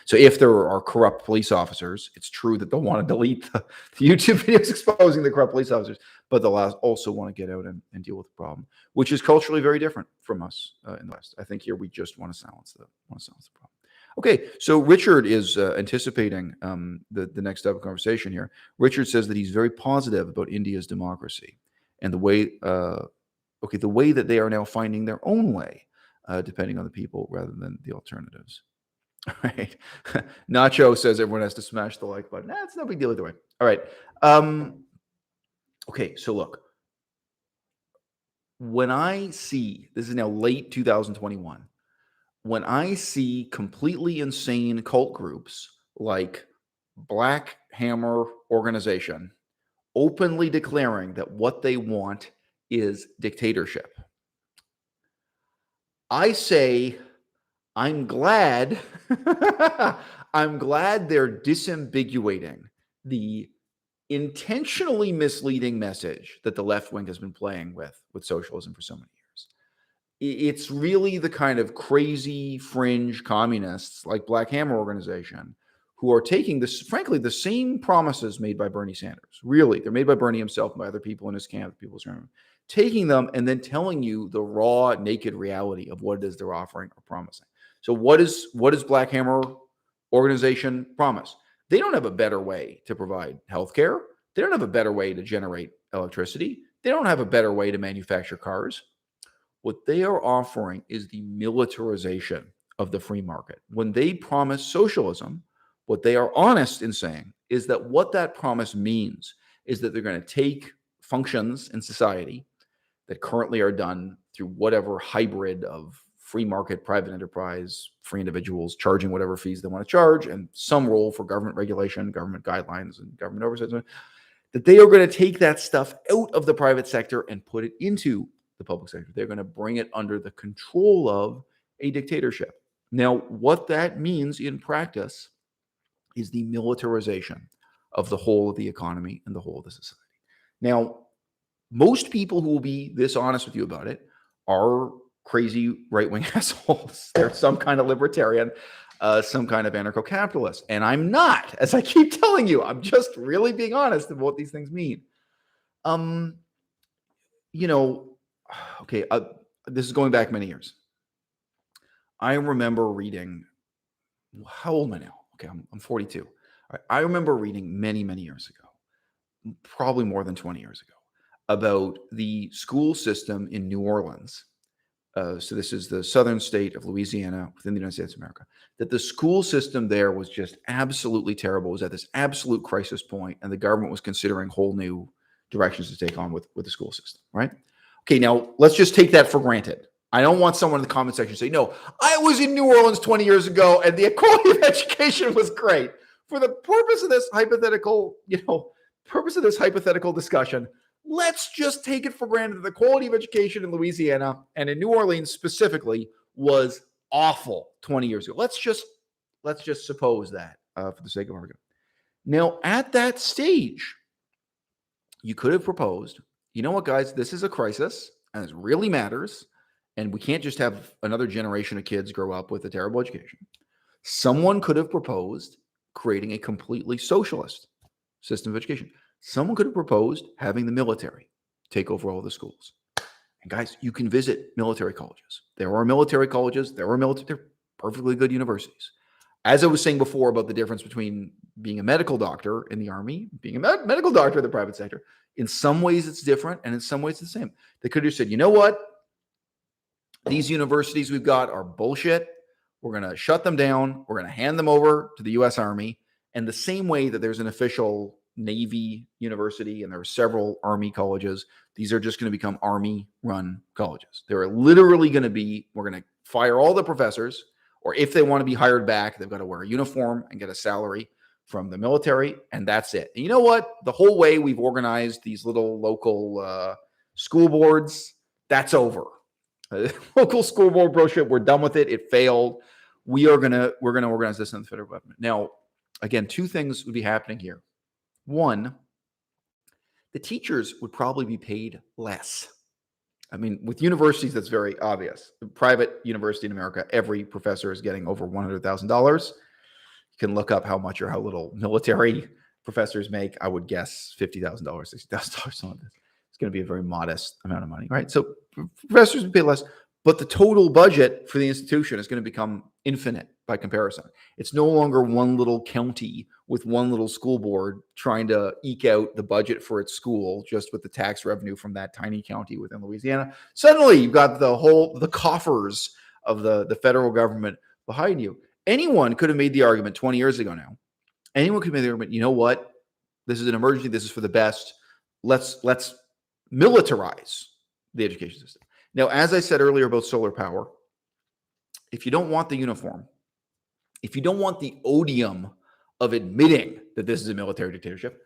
So if there are corrupt police officers, it's true that they'll want to delete the YouTube videos exposing the corrupt police officers, but they'll also want to get out and deal with the problem, which is culturally very different from us in the West. I think here we just want to silence the problem. Okay, so Richard is anticipating the next step of conversation here. Richard says that he's very positive about India's democracy and the way that they are now finding their own way, depending on the people rather than the alternatives. All right. Nacho says everyone has to smash the like button. It's no big deal either way. All right. Okay, so look. When I see, this is now late 2021, when I see completely insane cult groups like Black Hammer Organization openly declaring that what they want is dictatorship, I say, I'm glad they're disambiguating the intentionally misleading message that the left wing has been playing with socialism for so many years. It's really the kind of crazy fringe communists like Black Hammer Organization who are taking frankly, the same promises made by Bernie Sanders. Really, they're made by Bernie himself and by other people in his camp, people surrounding him, taking them and then telling you the raw, naked reality of what it is they're offering or promising. So what does Black Hammer Organization promise? They don't have a better way to provide healthcare. They don't have a better way to generate electricity. They don't have a better way to manufacture cars. What they are offering is the militarization of the free market. When they promise socialism, what they are honest in saying is that what that promise means is that they're going to take functions in society that currently are done through whatever hybrid of free market, private enterprise, free individuals charging whatever fees they want to charge, and some role for government regulation, government guidelines, and government oversight, that they are going to take that stuff out of the private sector and put it into the public sector. They're going to bring it under the control of a dictatorship. Now, what that means in practice is the militarization of the whole of the economy and the whole of the society. Now, most people who will be this honest with you about it are crazy right-wing assholes. They're some kind of libertarian, some kind of anarcho-capitalist. And I'm not, as I keep telling you. I'm just really being honest about what these things mean. Okay, this is going back many years. I remember reading, how old am I now? Okay, I'm 42. All right, I remember reading many, many years ago, probably more than 20 years ago, about the school system in New Orleans. So this is the southern state of Louisiana within the United States of America, that the school system there was just absolutely terrible. It was at this absolute crisis point, and the government was considering whole new directions to take on with the school system, right? Okay, now let's just take that for granted. I don't want someone in the comment section to say, no, I was in New Orleans 20 years ago and the quality of education was great. For the purpose of this hypothetical, discussion, let's just take it for granted that the quality of education in Louisiana and in New Orleans specifically was awful 20 years ago. Let's just suppose that for the sake of argument. Now, at that stage, you could have proposed, you know what, guys, this is a crisis and this really matters. And we can't just have another generation of kids grow up with a terrible education. Someone could have proposed creating a completely socialist system of education. Someone could have proposed having the military take over all the schools. And guys, you can visit military colleges. There are military colleges. They're perfectly good universities. As I was saying before about the difference between being a medical doctor in the Army, being a medical doctor in the private sector, in some ways it's different and in some ways it's the same. They could have said, you know what? These universities we've got are bullshit. We're going to shut them down. We're going to hand them over to the U.S. Army. And the same way that there's an official Navy university and there are several Army colleges, these are just going to become Army-run colleges. They're literally going to be, we're going to fire all the professors, or if they want to be hired back, they've got to wear a uniform and get a salary from the military, and that's it. And you know what? The whole way we've organized these little local school boards, that's over. Local school board brochure, we're done with it. It failed. We're gonna organize this in the federal government. Now, again, two things would be happening here. One, the teachers would probably be paid less. I mean, with universities, that's very obvious. The private university in America, every professor is getting over $100,000. You can look up how much or how little military professors make. I would guess $50,000, $60,000, something like this. Going to be a very modest amount of money, right? So professors would pay less, but the total budget for the institution is going to become infinite by comparison. It's no longer one little county with one little school board trying to eke out the budget for its school just with the tax revenue from that tiny county within Louisiana. Suddenly, you've got the coffers of the federal government behind you. Anyone could have made the argument 20 years ago now. Anyone could have made the argument, you know what? This is an emergency. This is for the best. Let's militarize the education system. Now, as I said earlier about solar power, if you don't want the uniform, if you don't want the odium of admitting that this is a military dictatorship,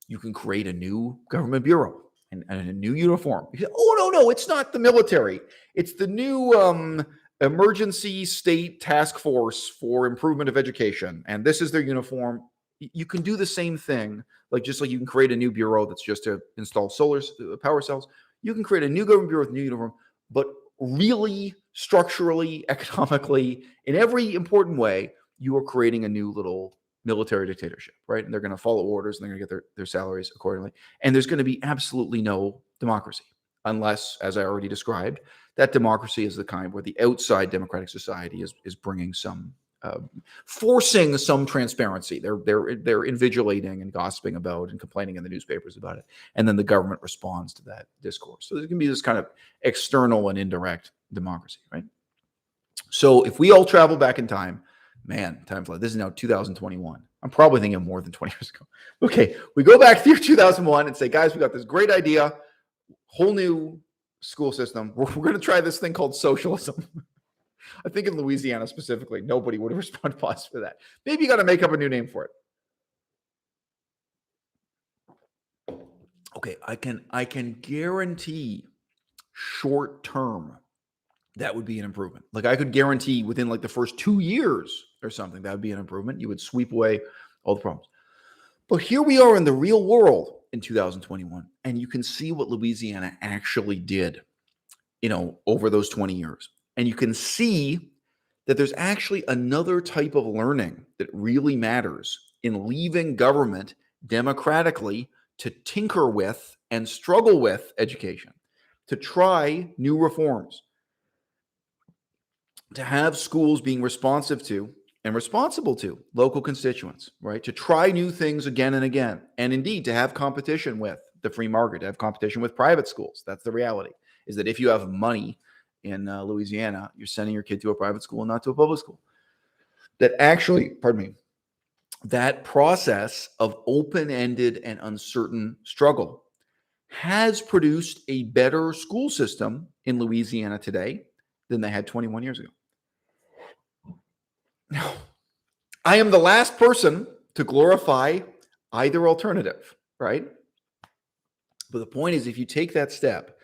you can create a new government bureau and a new uniform. You say, oh, no, it's not the military. It's the new emergency state task force for improvement of education. And this is their uniform. You can do the same thing, just like you can create a new bureau that's just to install solar power cells. You can create a new government bureau with a new uniform, but really structurally, economically, in every important way, you are creating a new little military dictatorship, right? And they're going to follow orders and they're going to get their salaries accordingly. And there's going to be absolutely no democracy unless, as I already described, that democracy is the kind where the outside democratic society is bringing some forcing some transparency. They're invigilating and gossiping about and complaining in the newspapers about it. And then the government responds to that discourse. So there's going to be this kind of external and indirect democracy, right? So if we all travel back in time, man, time flies. This is now 2021. I'm probably thinking of more than 20 years ago. Okay, we go back to 2001 and say, guys, we got this great idea, whole new school system. We're going to try this thing called socialism. I think in Louisiana specifically, nobody would have responded positive to that. Maybe you got to make up a new name for it. Okay, I can guarantee short term that would be an improvement. I could guarantee within the first 2 years or something, that would be an improvement. You would sweep away all the problems. But here we are in the real world in 2021, and you can see what Louisiana actually did, over those 20 years. And you can see that there's actually another type of learning that really matters in leaving government democratically to tinker with and struggle with education, to try new reforms, to have schools being responsive to and responsible to local constituents, right? To try new things again and again, and indeed to have competition with the free market, to have competition with private schools. That's the reality, is that if you have money in Louisiana, you're sending your kid to a private school and not to a public school. That actually, that process of open-ended and uncertain struggle has produced a better school system in Louisiana today than they had 21 years ago. Now, I am the last person to glorify either alternative, right? But the point is, if you take that step,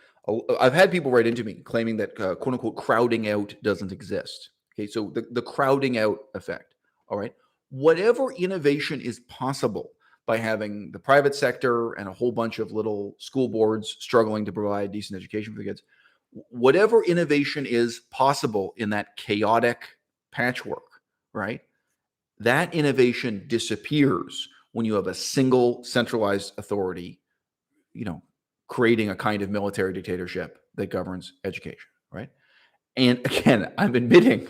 I've had people write into me claiming that quote unquote crowding out doesn't exist. Okay, so the crowding out effect. All right. Whatever innovation is possible by having the private sector and a whole bunch of little school boards struggling to provide decent education for the kids, whatever innovation is possible in that chaotic patchwork, right? That innovation disappears when you have a single centralized authority, creating a kind of military dictatorship that governs education, right? And again, I'm admitting,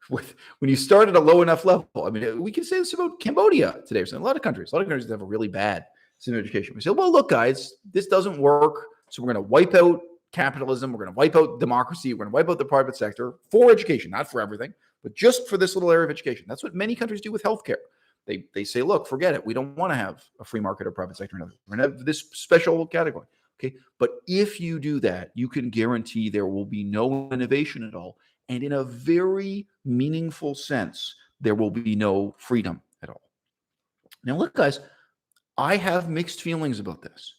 when you start at a low enough level, I mean, we can say this about Cambodia today. Or something. A lot of countries that have a really bad system of education. We say, well, look, guys, this doesn't work. So we're going to wipe out capitalism. We're going to wipe out democracy. We're going to wipe out the private sector for education, not for everything, but just for this little area of education. That's what many countries do with healthcare. They say, look, forget it. We don't want to have a free market or private sector. We're going to have this special category. Okay. But if you do that, you can guarantee there will be no innovation at all. And in a very meaningful sense, there will be no freedom at all. Now, look, guys, I have mixed feelings about this.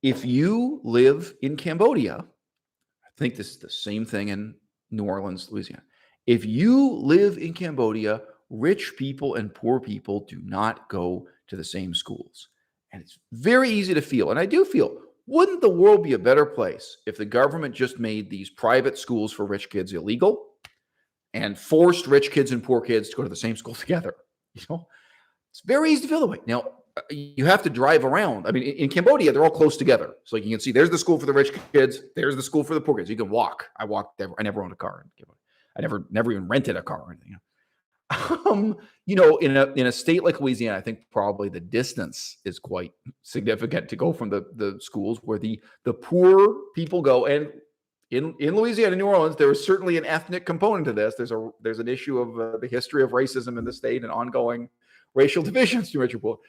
If you live in Cambodia, I think this is the same thing in New Orleans, Louisiana. If you live in Cambodia, rich people and poor people do not go to the same schools. And it's very easy to feel, and I do feel, wouldn't the world be a better place if the government just made these private schools for rich kids illegal and forced rich kids and poor kids to go to the same school together? It's very easy to feel that way. Now, you have to drive around. I mean, in Cambodia, they're all close together. So you can see there's the school for the rich kids. There's the school for the poor kids. You can walk. I walked there. I never owned a car in Cambodia. I never even rented a car or anything. In a state like Louisiana, I think probably the distance is quite significant to go from the schools where the poor people go. And in Louisiana, New Orleans, there is certainly an ethnic component to this. There's an issue of the history of racism in the state and ongoing racial divisions to rich and poor.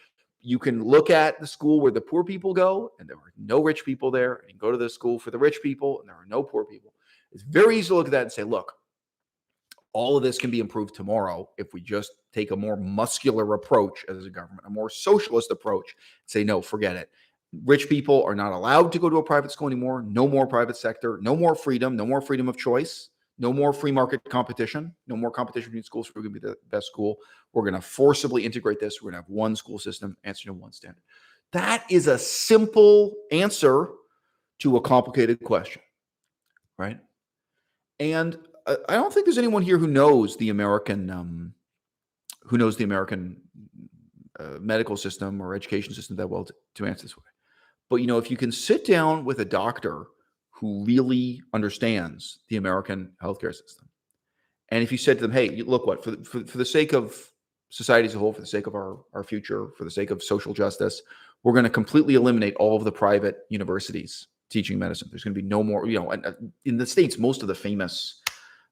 You can look at the school where the poor people go, and there are no rich people there. And you can go to the school for the rich people, and there are no poor people. It's very easy to look at that and say, look, all of this can be improved tomorrow if we just take a more muscular approach as a government, a more socialist approach, and say, no, forget it. Rich people are not allowed to go to a private school anymore. No more private sector, no more freedom of choice, no more free market competition, no more competition between schools. We're going to be the best school. We're going to forcibly integrate this. We're going to have one school system, answering to one standard. That is a simple answer to a complicated question, right? And I don't think there's anyone here who knows the American medical system or education system that well to answer this way. But if you can sit down with a doctor who really understands the American healthcare system, and if you said to them, "Hey, look, what for the sake of society as a whole, for the sake of our future, for the sake of social justice, we're going to completely eliminate all of the private universities teaching medicine. There's going to be no more." In the States, most of the famous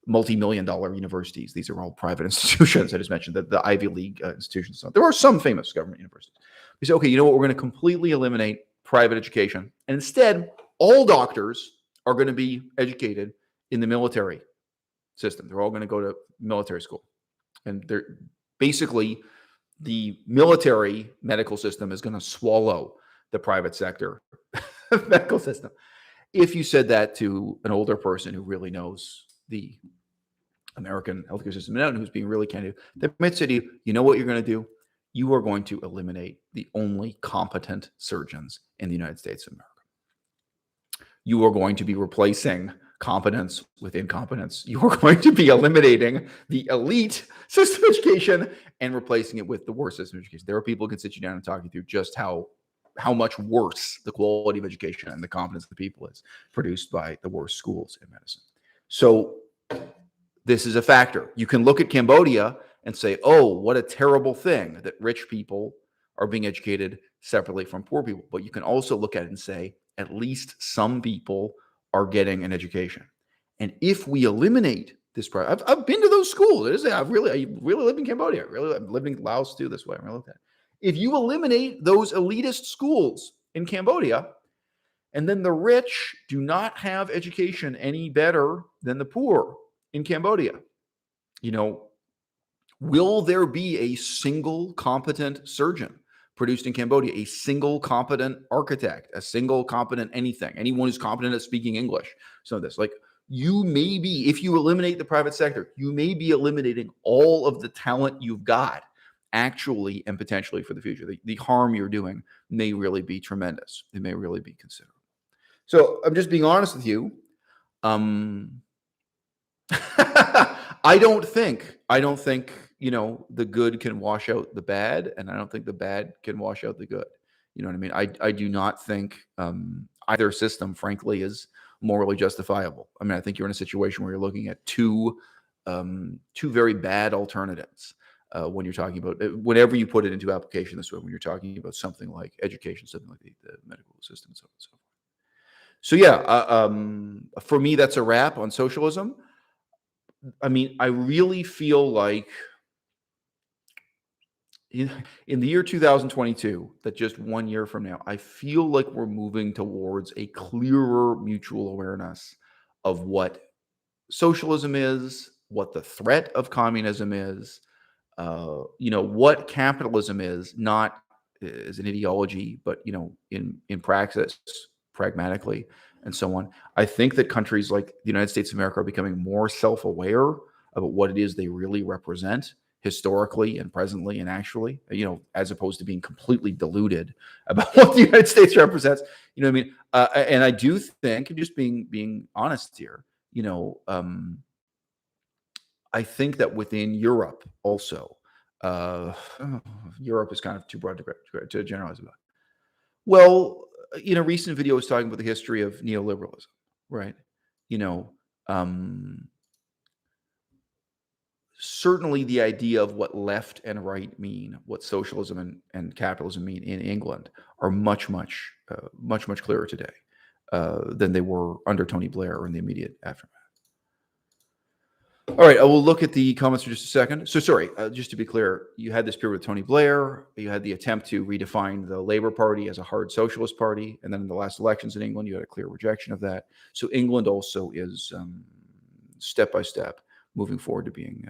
multi-million-dollar universities, these are all private institutions. I just mentioned the Ivy League institutions. There are some famous government universities. We say, okay, you know what? We're going to completely eliminate private education, and instead, all doctors are going to be educated in the military system. They're all going to go to military school, and they're basically the military medical system is going to swallow the private sector medical system. If you said that to an older person who really knows the American healthcare system and who's being really candid, they might say to you, you know what you're going to do? you are going to eliminate the only competent surgeons in the United States of America. You are going to be replacing competence with incompetence. You are going to be eliminating the elite system of education and replacing it with the worst system of education. There are people who can sit you down and talk you through just how much worse the quality of education and the competence of the people is produced by the worst schools in medicine. So this is a factor. You can look at Cambodia and say, oh, what a terrible thing that rich people are being educated separately from poor people. But you can also look at it and say, at least some people are getting an education. And if we eliminate this problem, I've been to those schools. I really lived in Cambodia. I've lived in Laos too this way. I really looked at it. If you eliminate those elitist schools in Cambodia, and then the rich do not have education any better than the poor in Cambodia, will there be a single competent surgeon produced in Cambodia, a single competent architect, a single competent anything, anyone who's competent at speaking English? So this, you may be, if you eliminate the private sector, you may be eliminating all of the talent you've got actually and potentially for the future. The harm you're doing may really be tremendous. It may really be considerable. So I'm just being honest with you. I don't think the good can wash out the bad, and I don't think the bad can wash out the good. You know what I mean? I do not think either system, frankly, is morally justifiable. I mean, I think you're in a situation where you're looking at two very bad alternatives when you're talking about, whenever you put it into application this way, when you're talking about something like education, something like the medical system, and so on and so forth. So yeah, for me, that's a wrap on socialism. I mean, I really feel like in the year 2022, that just 1 year from now, I feel like we're moving towards a clearer mutual awareness of what socialism is, what the threat of communism is, what capitalism is, not as an ideology, but in practice, pragmatically, and so on. I think that countries like the United States of America are becoming more self-aware about what it is they really represent historically and presently and actually, as opposed to being completely deluded about what the United States represents. You know what I mean? And I do think, just being honest here, I think that within Europe also, Europe is kind of too broad to generalize about. Well, in a recent video, I was talking about the history of neoliberalism, right? Certainly the idea of what left and right mean, what socialism and capitalism mean in England, are much clearer today than they were under Tony Blair or in the immediate aftermath. All right, I will look at the comments for just a second. So sorry, just to be clear, you had this period with Tony Blair. You had the attempt to redefine the Labour Party as a hard socialist party. And then in the last elections in England, you had a clear rejection of that. So England also is step by step moving forward to being,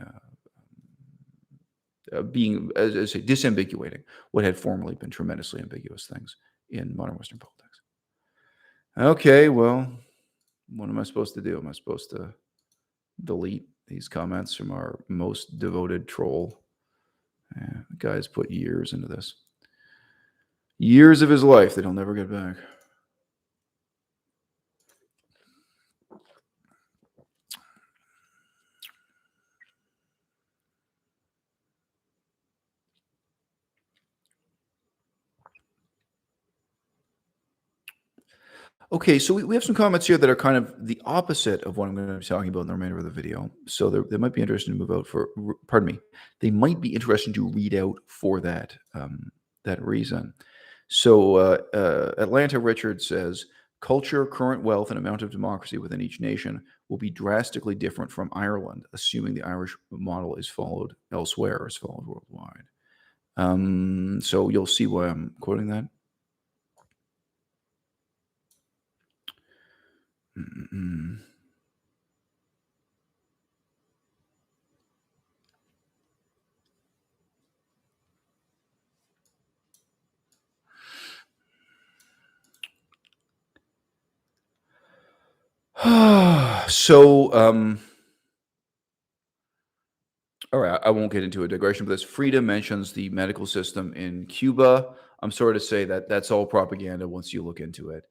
as I say, disambiguating what had formerly been tremendously ambiguous things in modern Western politics. Okay, well, what am I supposed to do? Am I supposed to delete these comments from our most devoted troll? Yeah, the guy's put years into this. Years of his life that he'll never get back. Okay, so we have some comments here that are kind of the opposite of what I'm going to be talking about in the remainder of the video. So they might be interesting to move out for, pardon me, they might be interesting to read out for that reason. So Atlanta Richard says, culture, current wealth, and amount of democracy within each nation will be drastically different from Ireland, assuming the Irish model is followed elsewhere or is followed worldwide. So you'll see why I'm quoting that. So All right, I won't get into a digression, but this Frida mentions the medical system in Cuba. I'm sorry to say that that's all propaganda once you look into it.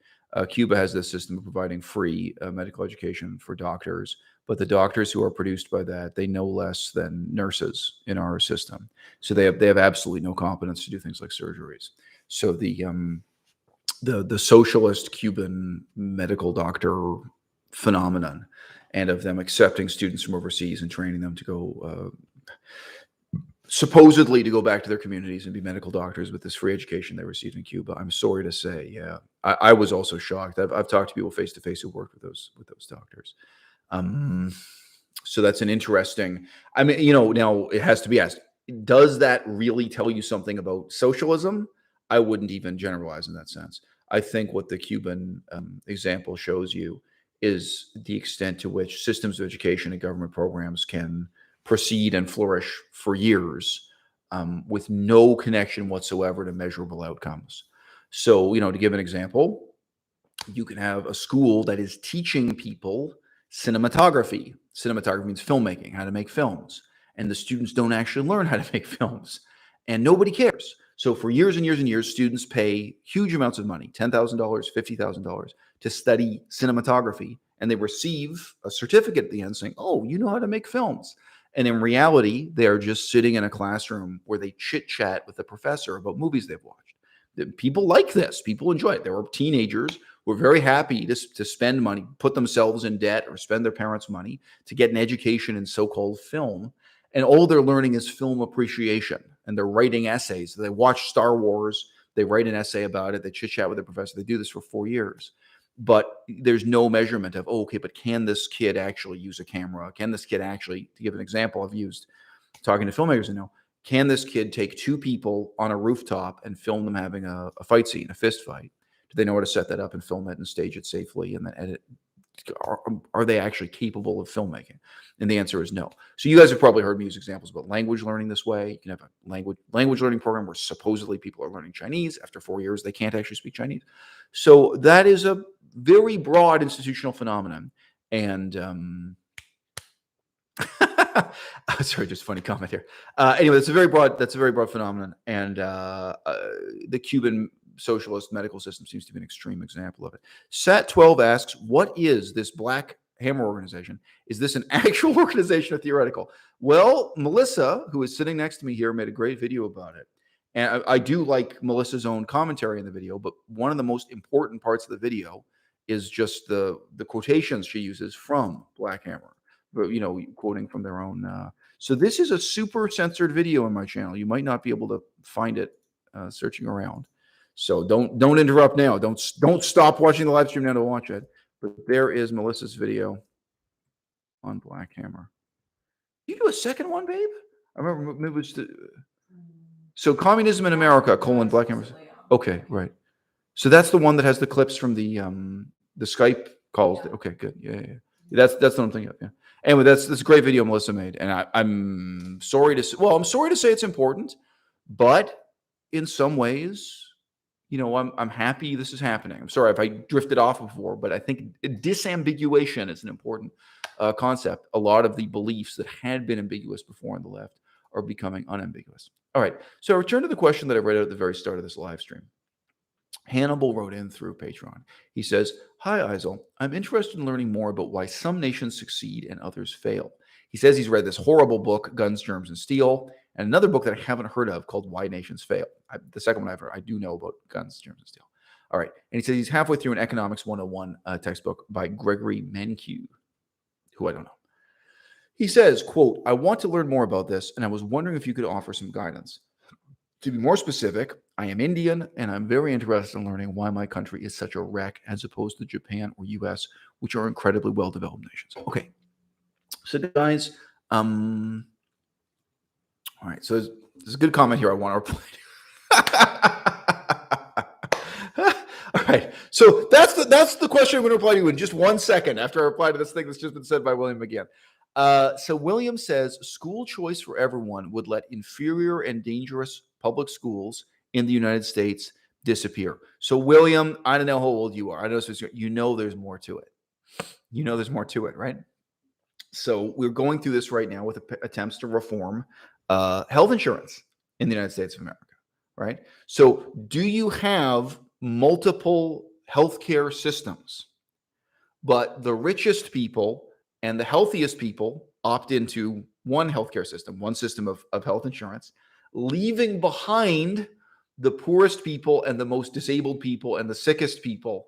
Cuba has this system of providing free medical education for doctors, but the doctors who are produced by that, they know less than nurses in our system. So they have absolutely no competence to do things like surgeries. So the socialist Cuban medical doctor phenomenon, and of them accepting students from overseas and training them to go supposedly to go back to their communities and be medical doctors with this free education they received in Cuba. I'm sorry to say, yeah, I was also shocked. I've talked to people face to face who worked with those doctors. Um, so that's an interesting. I mean, now it has to be asked: does that really tell you something about socialism? I wouldn't even generalize in that sense. I think what the Cuban example shows you is the extent to which systems of education and government programs can proceed and flourish for years with no connection whatsoever to measurable outcomes. So, to give an example, you can have a school that is teaching people cinematography. Cinematography means filmmaking, how to make films. And the students don't actually learn how to make films. And nobody cares. So for years and years and years, students pay huge amounts of money, $10,000, $50,000, to study cinematography. And they receive a certificate at the end saying, oh, you know how to make films. And in reality, they are just sitting in a classroom where they chit chat with the professor about movies they've watched. People like this. People enjoy it. There were teenagers who were very happy to spend money, put themselves in debt, or spend their parents' money to get an education in so-called film. And all they're learning is film appreciation. And they're writing essays. They watch Star Wars. They write an essay about it. They chit-chat with the professor. They do this for 4 years. But there's no measurement of, okay, but can this kid actually use a camera? Can this kid actually, to give an example I've used talking to filmmakers I know, can this kid take 2 people on a rooftop and film them having a fight scene, a fist fight? Do they know how to set that up and film it and stage it safely and then edit? Are they actually capable of filmmaking? And the answer is no. So you guys have probably heard me use examples about language learning this way. You can have a language learning program where supposedly people are learning Chinese. After 4 years, they can't actually speak Chinese. So that is a very broad institutional phenomenon. And sorry, just a funny comment here. Anyway, that's a very broad phenomenon, and the Cuban socialist medical system seems to be an extreme example of it. Sat12 asks, "What is this Black Hammer organization? Is this an actual organization or theoretical?" Well, Melissa, who is sitting next to me here, made a great video about it, and I do like Melissa's own commentary in the video. But one of the most important parts of the video is just the quotations she uses from Black Hammer. But quoting from their own. So this is a super censored video on my channel. You might not be able to find it searching around. So don't interrupt now. Don't stop watching the live stream now to watch it. But there is Melissa's video on Black Hammer. You do a second one, babe? I remember maybe it was so communism in America : Black Hammer. Okay, right. So that's the one that has the clips from the Skype calls. Yeah. Okay, good. Yeah. That's what I'm thinking of. Yeah. Anyway, that's a great video Melissa made, and I'm sorry to say, it's important, but in some ways, I'm happy this is happening. I'm sorry if I drifted off before, but I think disambiguation is an important concept. A lot of the beliefs that had been ambiguous before on the left are becoming unambiguous. All right, so return to the question that I read out at the very start of this live stream. Hannibal wrote in through Patreon. He says, "Hi, Eisel. I'm interested in learning more about why some nations succeed and others fail." He says he's read this horrible book, Guns, Germs, and Steel, and another book that I haven't heard of called Why Nations Fail. The second one I've heard, I do know about Guns, Germs, and Steel. All right. And he says he's halfway through an Economics 101 textbook by Gregory Mankiw, who I don't know. He says, quote, "I want to learn more about this, and I was wondering if you could offer some guidance. To be more specific, I am Indian, and I'm very interested in learning why my country is such a wreck as opposed to Japan or US, which are incredibly well-developed nations." Okay. So guys, all right. So there's a good comment here I want to reply to. All right. So that's the question I'm going to reply to in just 1 second after I reply to this thing that's just been said by William again. So William says school choice for everyone would let inferior and dangerous public schools in the United States disappear. So William, I don't know how old you are. I know there's more to it. There's more to it, right? So we're going through this right now with attempts to reform health insurance in the United States of America, right? So do you have multiple healthcare systems, but the richest people and the healthiest people opt into one healthcare system, one system of health insurance, leaving behind the poorest people and the most disabled people and the sickest people?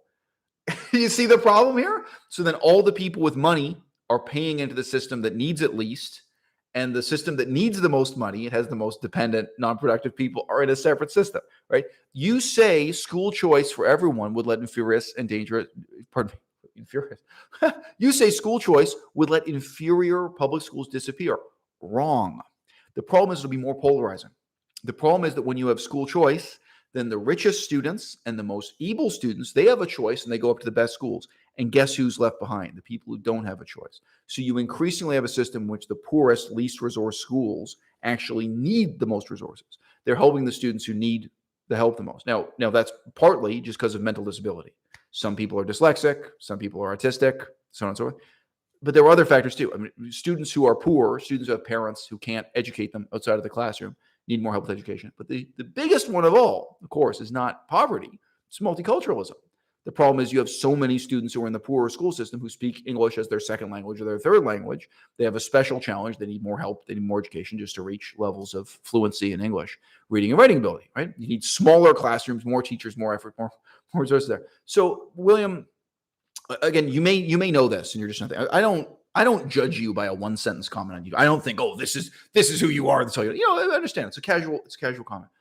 You see the problem here? So then all the people with money are paying into the system that needs it least, and the system that needs the most money, it has the most dependent, non-productive people, are in a separate system, right? You say school choice for everyone would let inferior and dangerous, pardon me, inferior. You say school choice would let inferior public schools disappear. Wrong. The problem is it'll be more polarizing. The problem is that when you have school choice, then the richest students and the most able students, they have a choice and they go up to the best schools. And guess who's left behind? The people who don't have a choice. So you increasingly have a system in which the poorest, least resource schools actually need the most resources. They're helping the students who need the help the most. Now that's partly just because of mental disability. Some people are dyslexic, some people are autistic, so on and so forth. But there are other factors too. I mean, students who are poor, students who have parents who can't educate them outside of the classroom, need more help with education. But the biggest one of all, of course, is not poverty. It's multiculturalism. The problem is you have so many students who are in the poorer school system who speak English as their second language or their third language. They have a special challenge. They need more help. They need more education just to reach levels of fluency in English, reading and writing ability, right? You need smaller classrooms, more teachers, more effort, more resources there. So, William, again, you may know this, and you're just not. I don't judge you by a one sentence comment on you. I don't think, oh, this is who you are. That's how you know. I understand. It's a casual comment.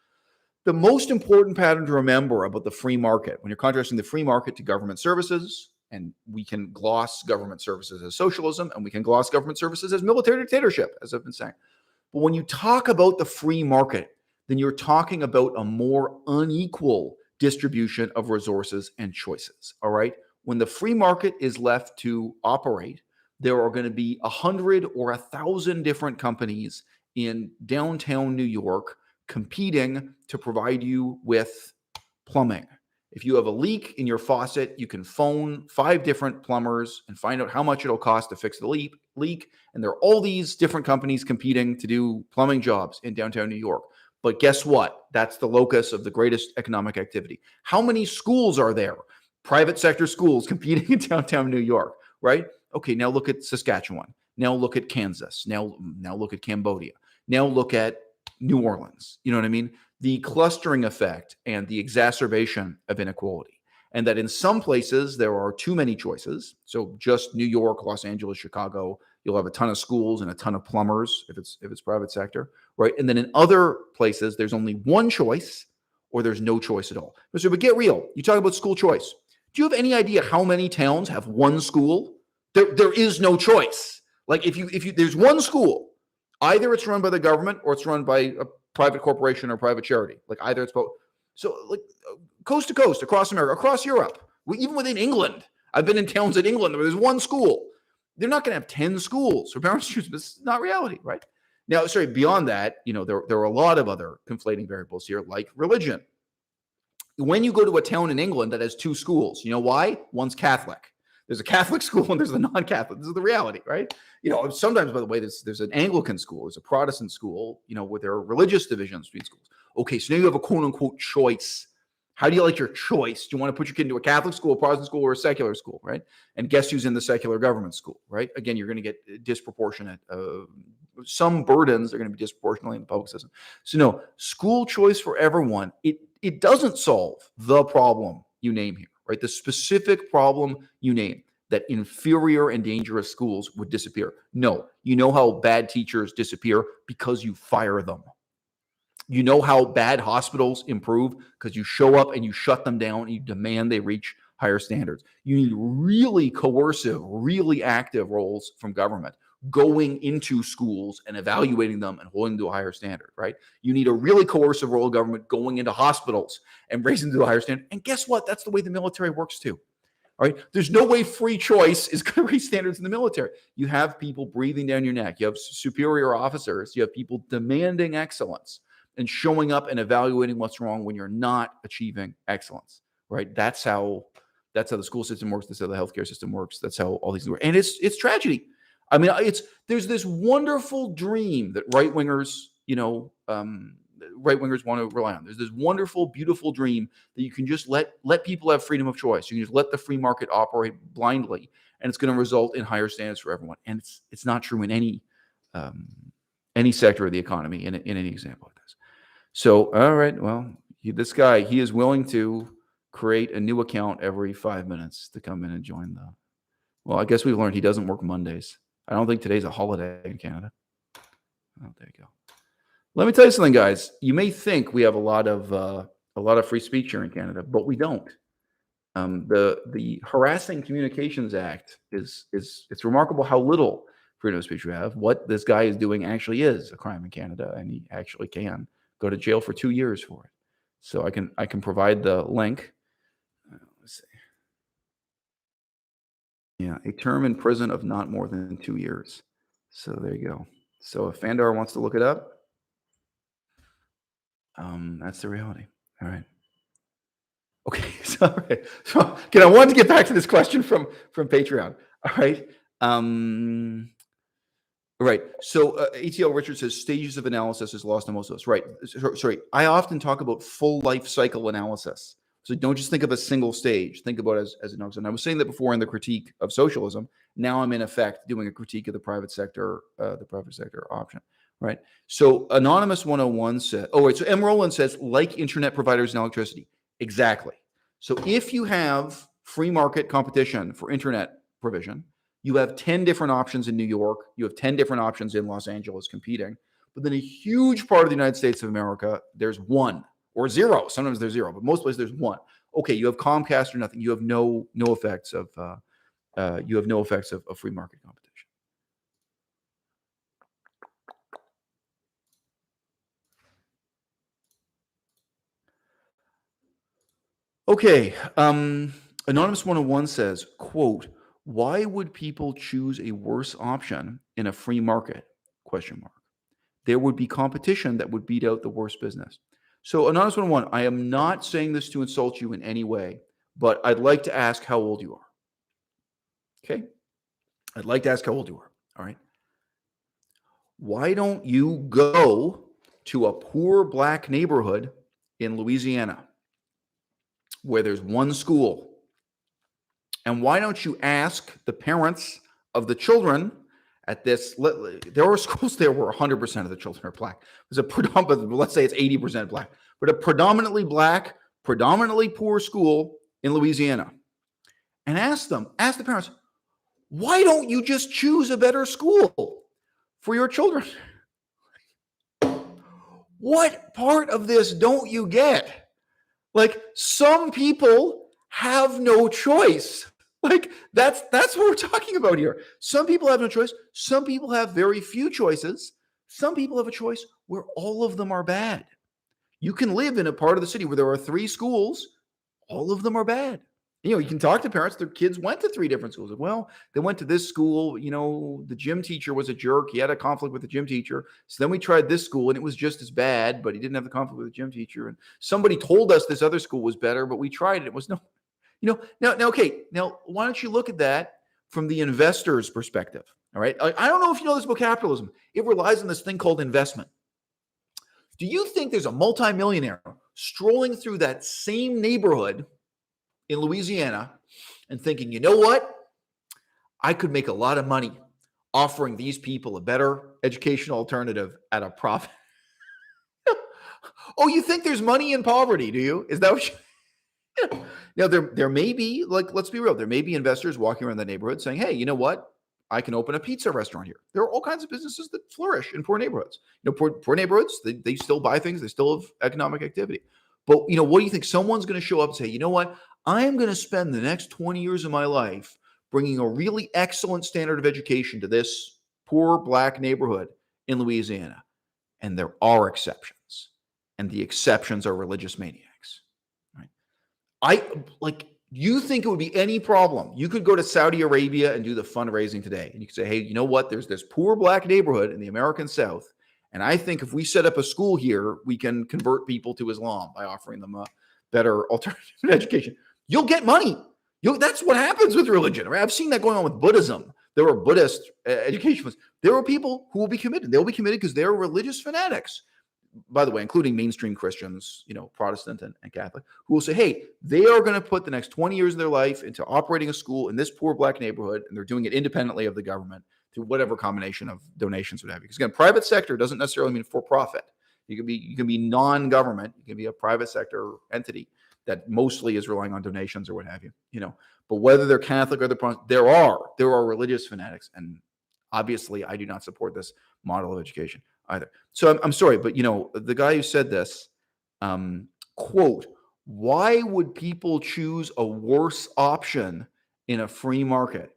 The most important pattern to remember about the free market, when you're contrasting the free market to government services, and we can gloss government services as socialism, and we can gloss government services as military dictatorship, as I've been saying. But when you talk about the free market, then you're talking about a more unequal distribution of resources and choices. All right. When the free market is left to operate, there are going to be 100 or 1,000 different companies in downtown New York competing to provide you with plumbing. If you have a leak in your faucet, you can phone 5 different plumbers and find out how much it'll cost to fix the leak. And there are all these different companies competing to do plumbing jobs in downtown New York. But guess what? That's the locus of the greatest economic activity. How many schools are there? Private sector schools competing in downtown New York, right? Okay, now look at Saskatchewan. Now look at Kansas. Now look at Cambodia. Now look at New Orleans. You know what I mean? The clustering effect and the exacerbation of inequality. And that in some places there are too many choices. So just New York, Los Angeles, Chicago, you'll have a ton of schools and a ton of plumbers if it's private sector, right? And then in other places there's only one choice or there's no choice at all. So, but get real. You talk about school choice. Do you have any idea how many towns have one school? There is no choice. Like if you there's one school, either it's run by the government or it's run by a private corporation or private charity. Like either it's both. So like coast to coast, across America, across Europe, even within England. I've been in towns in England where there's one school. They're not going to have 10 schools for parents to choose. This is not reality, right? Now, sorry, beyond that, there are a lot of other conflating variables here, like religion. When you go to a town in England that has 2 schools, you know why? One's Catholic. There's a Catholic school and there's a non-Catholic. This is the reality, right? Sometimes, by the way, there's an Anglican school, there's a Protestant school, where there are religious divisions between schools. Okay, so now you have a quote-unquote choice. How do you like your choice? Do you want to put your kid into a Catholic school, a Protestant school, or a secular school, right? And guess who's in the secular government school, right? Again, you're going to get disproportionate. Some burdens are going to be disproportionately in the public system. So no, school choice for everyone, it doesn't solve the problem you name here, right? The specific problem you name, that inferior and dangerous schools would disappear. No, you know how bad teachers disappear? Because you fire them. You know how bad hospitals improve? Because you show up and you shut them down and you demand they reach higher standards. You need really coercive, really active roles from government going into schools and evaluating them and holding them to a higher standard, right? You need a really coercive role of government going into hospitals and raising them to a higher standard. And guess what? That's the way the military works too. All right. There's no way free choice is going to raise standards in the military. You have people breathing down your neck. You have superior officers. You have people demanding excellence and showing up and evaluating what's wrong when you're not achieving excellence. Right. That's how the school system works. That's how the healthcare system works. That's how all these things work. And it's tragedy. I mean, there's this wonderful dream that right-wingers, right-wingers want to rely on. There's this wonderful, beautiful dream that you can just let people have freedom of choice. You can just let the free market operate blindly, and it's going to result in higher standards for everyone. And it's not true in any sector of the economy in any example like this. So, all right, well, this guy, he is willing to create a new account every 5 minutes to come in and join the. Well, I guess we've learned he doesn't work Mondays. I don't think today's a holiday in Canada. Oh, there you go. Let me tell you something, guys. You may think we have a lot of free speech here in Canada, but we don't. The Harassing Communications Act it's remarkable how little freedom of speech we have. What this guy is doing actually is a crime in Canada, and he actually can go to jail for 2 years for it. So I can provide the link. Let's see. Yeah, a term in prison of not more than 2 years. So there you go. So if Fandar wants to look it up, that's the reality. All right. Okay. So, all right. So again, I wanted to get back to this question from Patreon. All right. Right. So ATL Richard says stages of analysis is lost on most of us. Right. Sorry. I often talk about full life cycle analysis. So don't just think of a single stage. Think about it as an analysis. And I was saying that before in the critique of socialism. Now I'm in effect doing a critique of the private sector option. Right. So Anonymous 101 said, oh, wait. So M. Rowland says, like internet providers and electricity. Exactly. So if you have free market competition for internet provision, you have 10 different options in New York. You have 10 different options in Los Angeles competing. But then a huge part of the United States of America, there's one or zero. Sometimes there's zero, but most places there's one. Okay, you have Comcast or nothing. You have no effects of free market competition. Okay, Anonymous 101 says, quote, why would people choose a worse option in a free market? Question mark. There would be competition that would beat out the worst business. So Anonymous 101, I am not saying this to insult you in any way, but I'd like to ask how old you are. Okay? I'd like to ask how old you are. All right. Why don't you go to a poor black neighborhood in Louisiana where there's one school? And why don't you ask the parents of the children at this? There are schools there where 100% of the children are black. There's a predominant, let's say it's 80% black, but a predominantly black, predominantly poor school in Louisiana. And ask the parents, why don't you just choose a better school for your children? What part of this don't you get? Like, some people have no choice. Like, that's what we're talking about here. Some people have no choice. Some people have very few choices. Some people have a choice where all of them are bad. You can live in a part of the city where there are 3 schools. All of them are bad. You can talk to parents. Their kids went to 3 different schools. Well, they went to this school. The gym teacher was a jerk. He had a conflict with the gym teacher. So then we tried this school, and it was just as bad, but he didn't have the conflict with the gym teacher. And somebody told us this other school was better, but we tried it. It was no. Okay. Now, why don't you look at that from the investor's perspective? All right. I don't know if you know this about capitalism. It relies on this thing called investment. Do you think there's a multimillionaire strolling through that same neighborhood in Louisiana and thinking, you know what? I could make a lot of money offering these people a better educational alternative at a profit. Oh, you think there's money in poverty, do you? Is that what you... Now, there may be, like, let's be real, there may be investors walking around the neighborhood saying, hey, you know what? I can open a pizza restaurant here. There are all kinds of businesses that flourish in poor neighborhoods. Poor neighborhoods, they still buy things. They still have economic activity. But, what do you think? Someone's going to show up and say, you know what? I am going to spend the next 20 years of my life bringing a really excellent standard of education to this poor black neighborhood in Louisiana. And there are exceptions. And the exceptions are religious maniacs. Right? You think it would be any problem? You could go to Saudi Arabia and do the fundraising today. And you could say, hey, you know what? There's this poor black neighborhood in the American South. And I think if we set up a school here, we can convert people to Islam by offering them a better alternative education. You'll get money. That's what happens with religion. Right? I've seen that going on with Buddhism. there were Buddhist educationalists. There were people who will be committed. They'll be committed because they're religious fanatics, by the way, including mainstream Christians, Protestant and Catholic, who will say, hey, they are going to put the next 20 years of their life into operating a school in this poor black neighborhood, and they're doing it independently of the government through whatever combination of donations would have. Because again, private sector doesn't necessarily mean for profit. You can be non-government. You can be a private sector entity that mostly is relying on donations or what have you. But whether they're Catholic or there are religious fanatics, and obviously I do not support this model of education either. So I'm sorry, but the guy who said this, quote, why would people choose a worse option in a free market?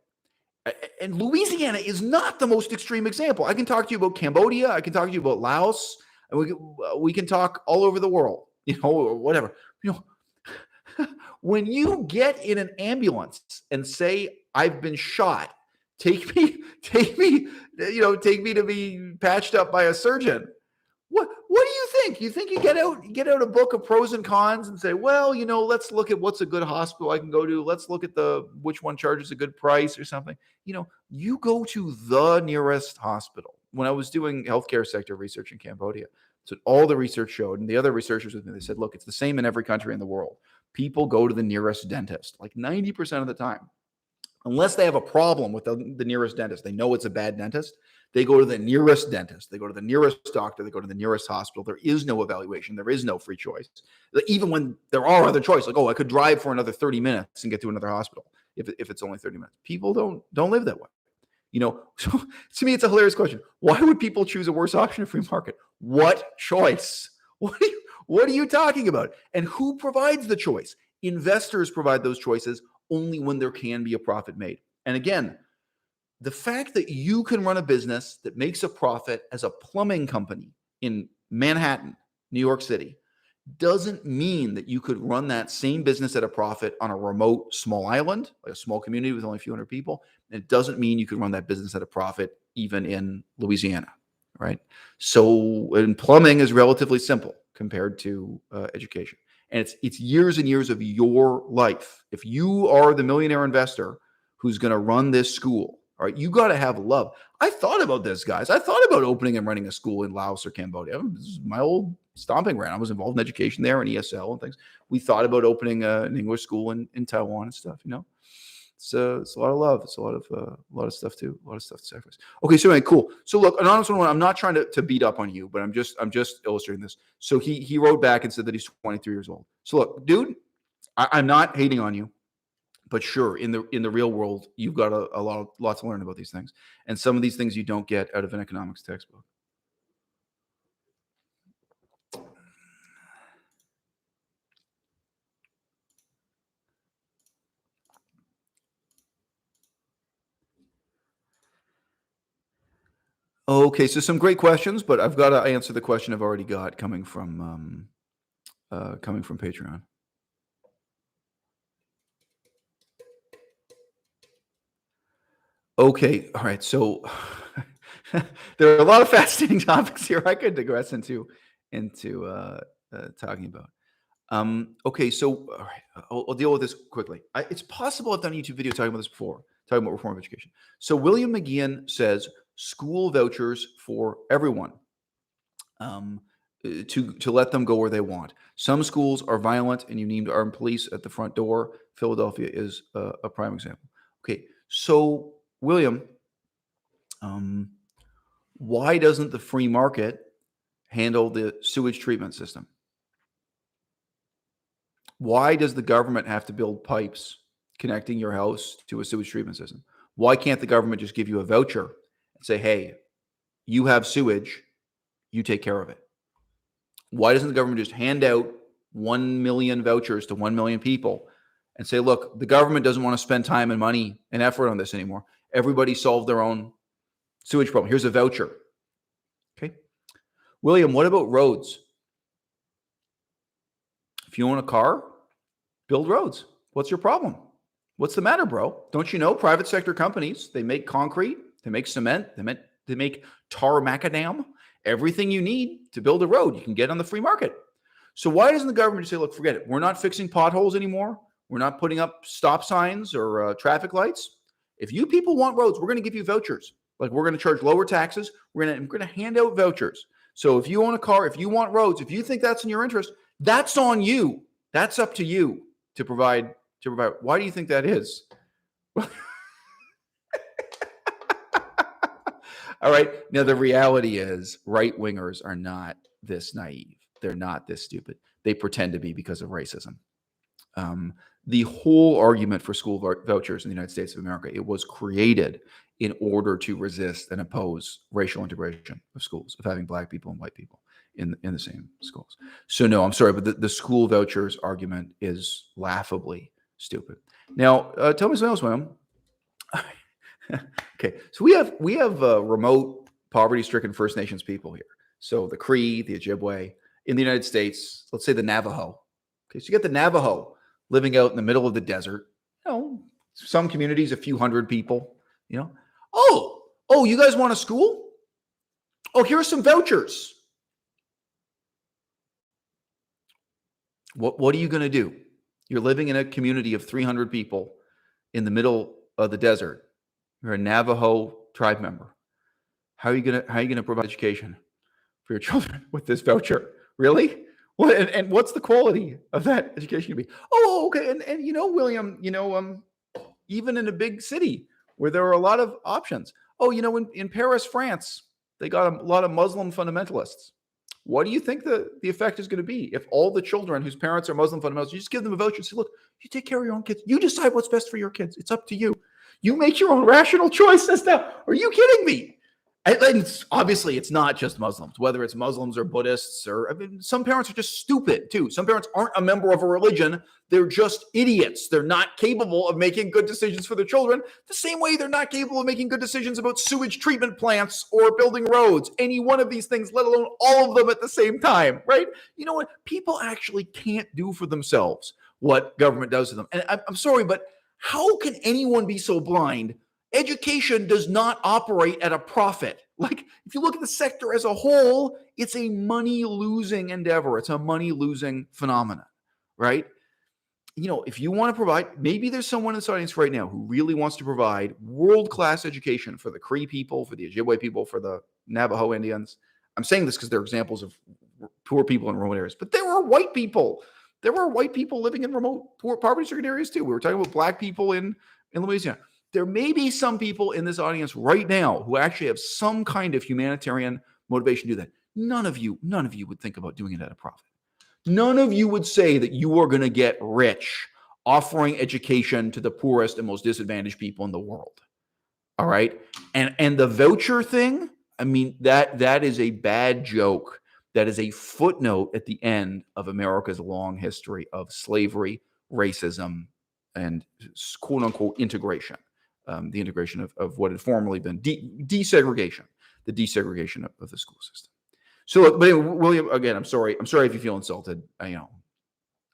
And Louisiana is not the most extreme example. I can talk to you about Cambodia. I can talk to you about Laos. And we can talk all over the world, or whatever. When you get in an ambulance and say, I've been shot, take me to be patched up by a surgeon. What do you think? You think you get out a book of pros and cons and say, well, let's look at what's a good hospital I can go to. Let's look at which one charges a good price or something. You go to the nearest hospital. When I was doing healthcare sector research in Cambodia, so all the research showed, and the other researchers with me, they said, look, it's the same in every country in the world. People go to the nearest dentist, like 90% of the time. Unless they have a problem with the nearest dentist, they know it's a bad dentist, they go to the nearest dentist, they go to the nearest doctor, they go to the nearest hospital. There is no evaluation. There is no free choice. Even when there are other choices, like, I could drive for another 30 minutes and get to another hospital if it's only 30 minutes. People don't live that way. So to me, it's a hilarious question. Why would people choose a worse option in free market? What choice? What are you talking about? And who provides the choice? Investors provide those choices only when there can be a profit made. And again, the fact that you can run a business that makes a profit as a plumbing company in Manhattan, New York City, doesn't mean that you could run that same business at a profit on a remote small island, like a small community with only a few hundred people. And it doesn't mean you could run that business at a profit even in Louisiana, right? So, and plumbing is relatively simple compared to education. And it's years and years of your life. If you are the millionaire investor who's going to run this school, all right, you got to have love. I thought about this, guys. I thought about opening and running a school in Laos or Cambodia. This is my old stomping ground. I was involved in education there and ESL and things. We thought about opening an English school in Taiwan and stuff. It's a lot of love. It's a lot of stuff too. A lot of stuff to sacrifice. Okay, so anyway, cool. So look, an honest one. I'm not trying to beat up on you, but I'm just illustrating this. So he wrote back and said that he's 23 years old. So look, dude, I'm not hating on you, but sure, in the real world, you've got a lot to learn about these things, and some of these things you don't get out of an economics textbook. Okay, so some great questions, but I've got to answer the question I've already got coming from Patreon. Okay, all right. So there are a lot of fascinating topics here I could digress into talking about. Okay, so all right, I'll deal with this quickly. It's possible I've done a YouTube video talking about this before, talking about reform of education. So William McGeehan says school vouchers for everyone, to let them go where they want. Some schools are violent, and you need armed police at the front door. Philadelphia is a prime example. Okay, so William, why doesn't the free market handle the sewage treatment system? Why does the government have to build pipes connecting your house to a sewage treatment system? Why can't the government just give you a voucher and say, hey, you have sewage, you take care of it? Why doesn't the government just hand out 1 million vouchers to 1 million people and say, look, the government doesn't want to spend time and money and effort on this anymore. Everybody solve their own sewage problem. Here's a voucher. Okay. William, what about roads? If you own a car, build roads. What's your problem? What's the matter, bro? Don't you know private sector companies, they make concrete, they make cement, they make tar macadam, everything you need to build a road, you can get on the free market. So why doesn't the government just say, look, forget it. We're not fixing potholes anymore. We're not putting up stop signs or traffic lights. If you people want roads, we're going to give you vouchers. Like we're going to charge lower taxes. We're going to hand out vouchers. So if you own a car, if you want roads, if you think that's in your interest, that's on you. That's up to you to provide. Why do you think that is? All right. Now, the reality is right-wingers are not this naive. They're not this stupid. They pretend to be because of racism. The whole argument for school vouchers in the United States of America, it was created in order to resist and oppose racial integration of schools, of having black people and white people in the same schools. So no, I'm sorry, but the school vouchers argument is laughably stupid. Now, tell me something else, ma'am. Okay, so we have remote, poverty-stricken First Nations people here. So the Cree, the Ojibwe, in the United States, let's say the Navajo. Okay, so you get the Navajo living out in the middle of the desert. You know, some communities, a few hundred people. You know, oh, you guys want a school? Oh, here are some vouchers. What are you going to do? You're living in a community of 300 people in the middle of the desert. You're a Navajo tribe member. How are you gonna provide education for your children with this voucher? Really? Well, and what's the quality of that education gonna be? Oh, okay. And you know, William, even in a big city where there are a lot of options. Oh, in Paris, France, they got a lot of Muslim fundamentalists. What do you think the effect is going to be if all the children whose parents are Muslim fundamentalists, you just give them a voucher and say, look, you take care of your own kids. You decide what's best for your kids. It's up to you. You make your own rational choices now. Are you kidding me? And obviously, it's not just Muslims, whether it's Muslims or Buddhists some parents are just stupid too. Some parents aren't a member of a religion. They're just idiots. They're not capable of making good decisions for their children. The same way they're not capable of making good decisions about sewage treatment plants or building roads, any one of these things, let alone all of them at the same time, right? You know what? People actually can't do for themselves what government does to them. And I'm sorry, but how can anyone be so blind? Education does not operate at a profit. Like, if you look at the sector as a whole, it's a money-losing endeavor. It's a money-losing phenomenon, right? If you want to provide, maybe there's someone in this audience right now who really wants to provide world-class education for the Cree people, for the Ojibwe people, for the Navajo Indians. I'm saying this because they're examples of poor people in remote areas. But there are white people. There were white people living in remote, poor, poverty-stricken areas too. We were talking about black people in Louisiana. There may be some people in this audience right now who actually have some kind of humanitarian motivation to do that. None of you would think about doing it at a profit. None of you would say that you are going to get rich offering education to the poorest and most disadvantaged people in the world. All right. And the voucher thing, I mean, that is a bad joke. That is a footnote at the end of America's long history of slavery, racism, and quote unquote integration. The integration of what had formerly been desegregation, the desegregation of the school system. So, look, but William, again, I'm sorry if you feel insulted. I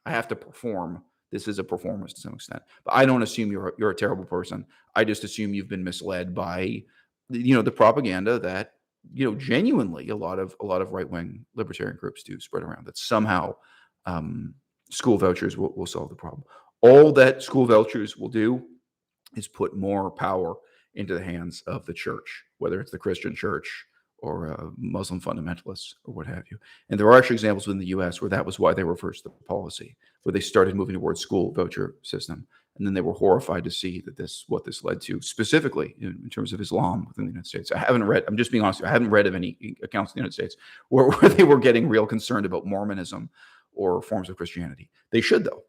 have to perform. This is a performance to some extent, but I don't assume you're a terrible person. I just assume you've been misled by, the propaganda that, genuinely a lot of right-wing libertarian groups do spread around, that somehow school vouchers will solve the problem. All that school vouchers will do is put more power into the hands of the church, whether it's the Christian church or Muslim fundamentalists or what have you. And there are actually examples within the U.S. where that was why they reversed the policy, where they started moving towards school voucher system. And then they were horrified to see that what this led to, specifically in terms of Islam within the United States. I'm just being honest, I haven't read of any accounts in the United States where they were getting real concerned about Mormonism or forms of Christianity. They should, though.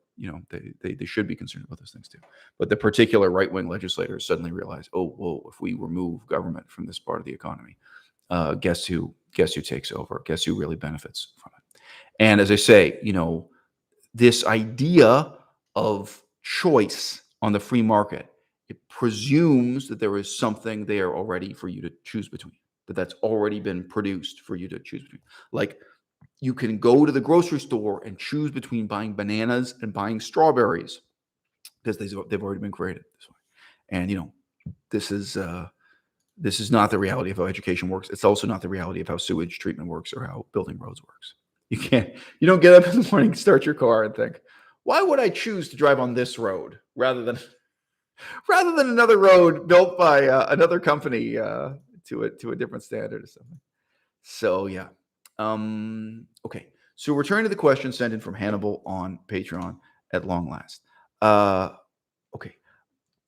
They should be concerned about those things too. But the particular right-wing legislators suddenly realize, oh, whoa, if we remove government from this part of the economy, guess who takes over? Guess who really benefits from it? And as I say, this idea of choice on the free market, it presumes that there is something there already for you to choose between, that's already been produced for you to choose between. Like, you can go to the grocery store and choose between buying bananas and buying strawberries because they've already been created this way. And this is not the reality of how education works. It's also not the reality of how sewage treatment works or how building roads works. You don't get up in the morning, start your car, and think, why would I choose to drive on this road rather than rather than another road built by another company to a different standard or something. So yeah. Okay. So returning to the question sent in from Hannibal on Patreon at long last. Okay.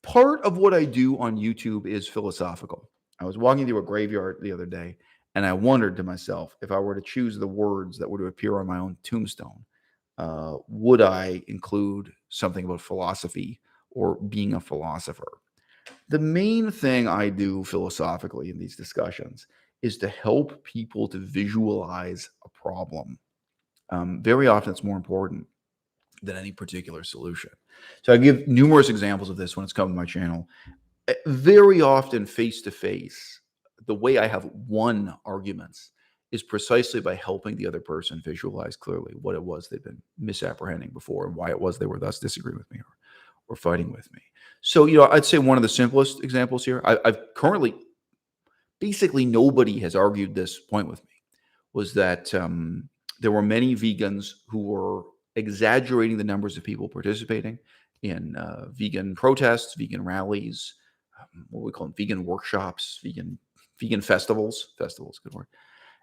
Part of what I do on YouTube is philosophical. I was walking through a graveyard the other day, and I wondered to myself, if I were to choose the words that were to appear on my own tombstone, would I include something about philosophy or being a philosopher? The main thing I do philosophically in these discussions is to help people to visualize a problem. Very often, it's more important than any particular solution. So I give numerous examples of this when it's come to my channel. Very often, face to face, the way I have won arguments is precisely by helping the other person visualize clearly what it was they've been misapprehending before and why it was they were thus disagreeing with me or fighting with me. So, I'd say one of the simplest examples here, I've currently, basically nobody has argued this point with me, was that there were many vegans who were exaggerating the numbers of people participating in vegan protests, vegan rallies, what we call them, vegan workshops, vegan festivals. Festivals, good word.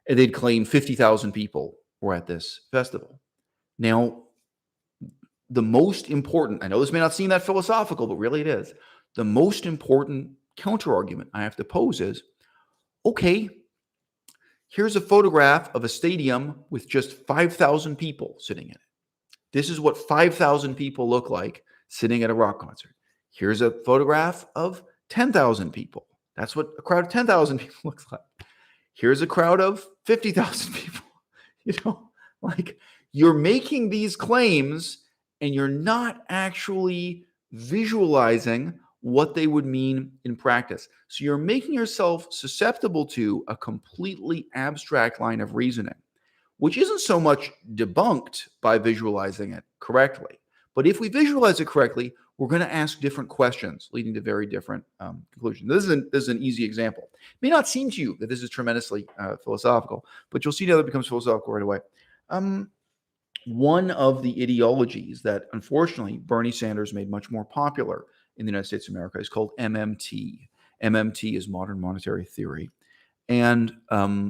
And they'd claim 50,000 people were at this festival. Now, the most important, I know this may not seem that philosophical, but really it is. The most important counter argument I have to pose is, okay, here's a photograph of a stadium with just 5,000 people sitting in it. This is what 5,000 people look like sitting at a rock concert. Here's a photograph of 10,000 people. That's what a crowd of 10,000 people looks like. Here's a crowd of 50,000 people. Like, you're making these claims and you're not actually visualizing what they would mean in practice. So you're making yourself susceptible to a completely abstract line of reasoning, which isn't so much debunked by visualizing it correctly. But if we visualize it correctly, we're going to ask different questions, leading to very different conclusions. This is an easy example. It may not seem to you that this is tremendously philosophical, but you'll see how it becomes philosophical right away. One of the ideologies that, unfortunately, Bernie Sanders made much more popular in the United States of America is called MMT. MMT is modern monetary theory. And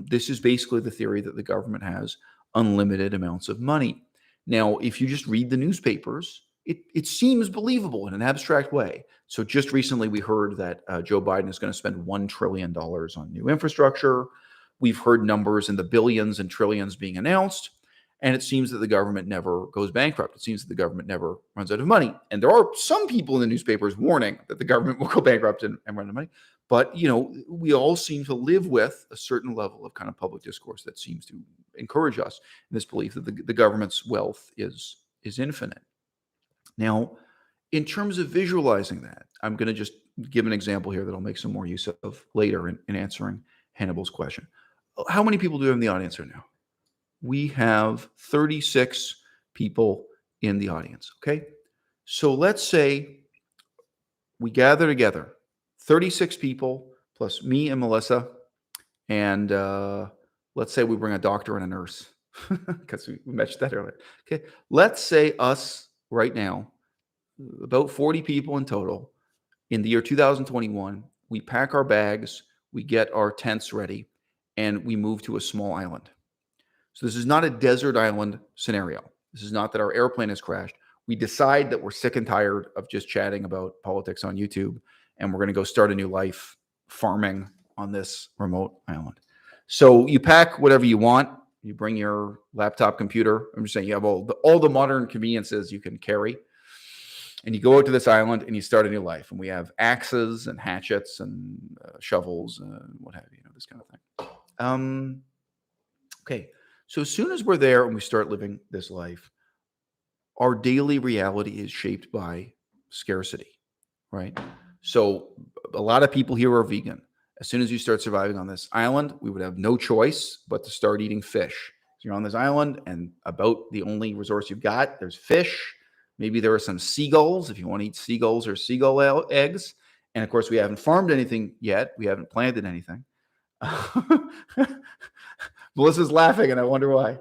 this is basically the theory that the government has unlimited amounts of money. Now, if you just read the newspapers, it seems believable in an abstract way. So just recently we heard that Joe Biden is going to spend $1 trillion on new infrastructure. We've heard numbers in the billions and trillions being announced. And it seems that the government never goes bankrupt. It seems that the government never runs out of money. And there are some people in the newspapers warning that the government will go bankrupt and run out of money. But, we all seem to live with a certain level of kind of public discourse that seems to encourage us in this belief that the government's wealth is infinite. Now, in terms of visualizing that, I'm going to just give an example here that I'll make some more use of later in answering Hannibal's question. How many people do we have in the audience right now? We have 36 people in the audience, okay? So let's say we gather together, 36 people plus me and Melissa, and let's say we bring a doctor and a nurse because we mentioned that earlier. Okay, let's say us right now, about 40 people in total, in the year 2021, we pack our bags, we get our tents ready, and we move to a small island. So this is not a desert island scenario. This is not that our airplane has crashed. We decide that we're sick and tired of just chatting about politics on YouTube, and we're going to go start a new life farming on this remote island. So you pack whatever you want. You bring your laptop computer. I'm just saying you have all the modern conveniences you can carry. And you go out to this island and you start a new life. And we have axes and hatchets and shovels and what have you, this kind of thing. Okay. So as soon as we're there and we start living this life, our daily reality is shaped by scarcity, right? So a lot of people here are vegan. As soon as you start surviving on this island, we would have no choice but to start eating fish. So you're on this island and about the only resource you've got, there's fish. Maybe there are some seagulls if you want to eat seagulls or seagull eggs. And of course, we haven't farmed anything yet. We haven't planted anything. Melissa's laughing, and I wonder why.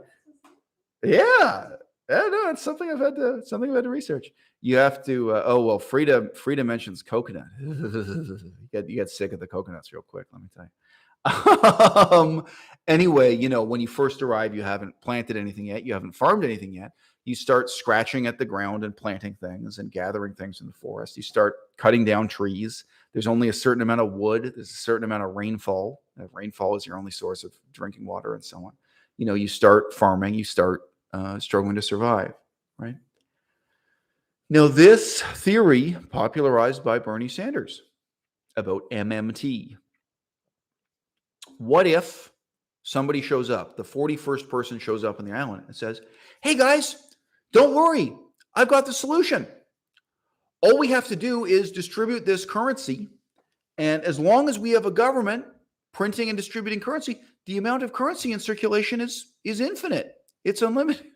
Yeah. Yeah, no, it's something I've had to research. You have to. Frida mentions coconut. You get sick of the coconuts real quick. Let me tell you. Anyway, when you first arrive, you haven't planted anything yet. You haven't farmed anything yet. You start scratching at the ground and planting things and gathering things in the forest. You start cutting down trees. There's only a certain amount of wood. There's a certain amount of rainfall. Rainfall is your only source of drinking water and so on. You start farming. You start struggling to survive, right? Now, this theory, popularized by Bernie Sanders about MMT. What if somebody shows up, the 41st person shows up on the island and says, hey guys, don't worry, I've got the solution. All we have to do is distribute this currency. And as long as we have a government printing and distributing currency, the amount of currency in circulation is infinite. It's unlimited.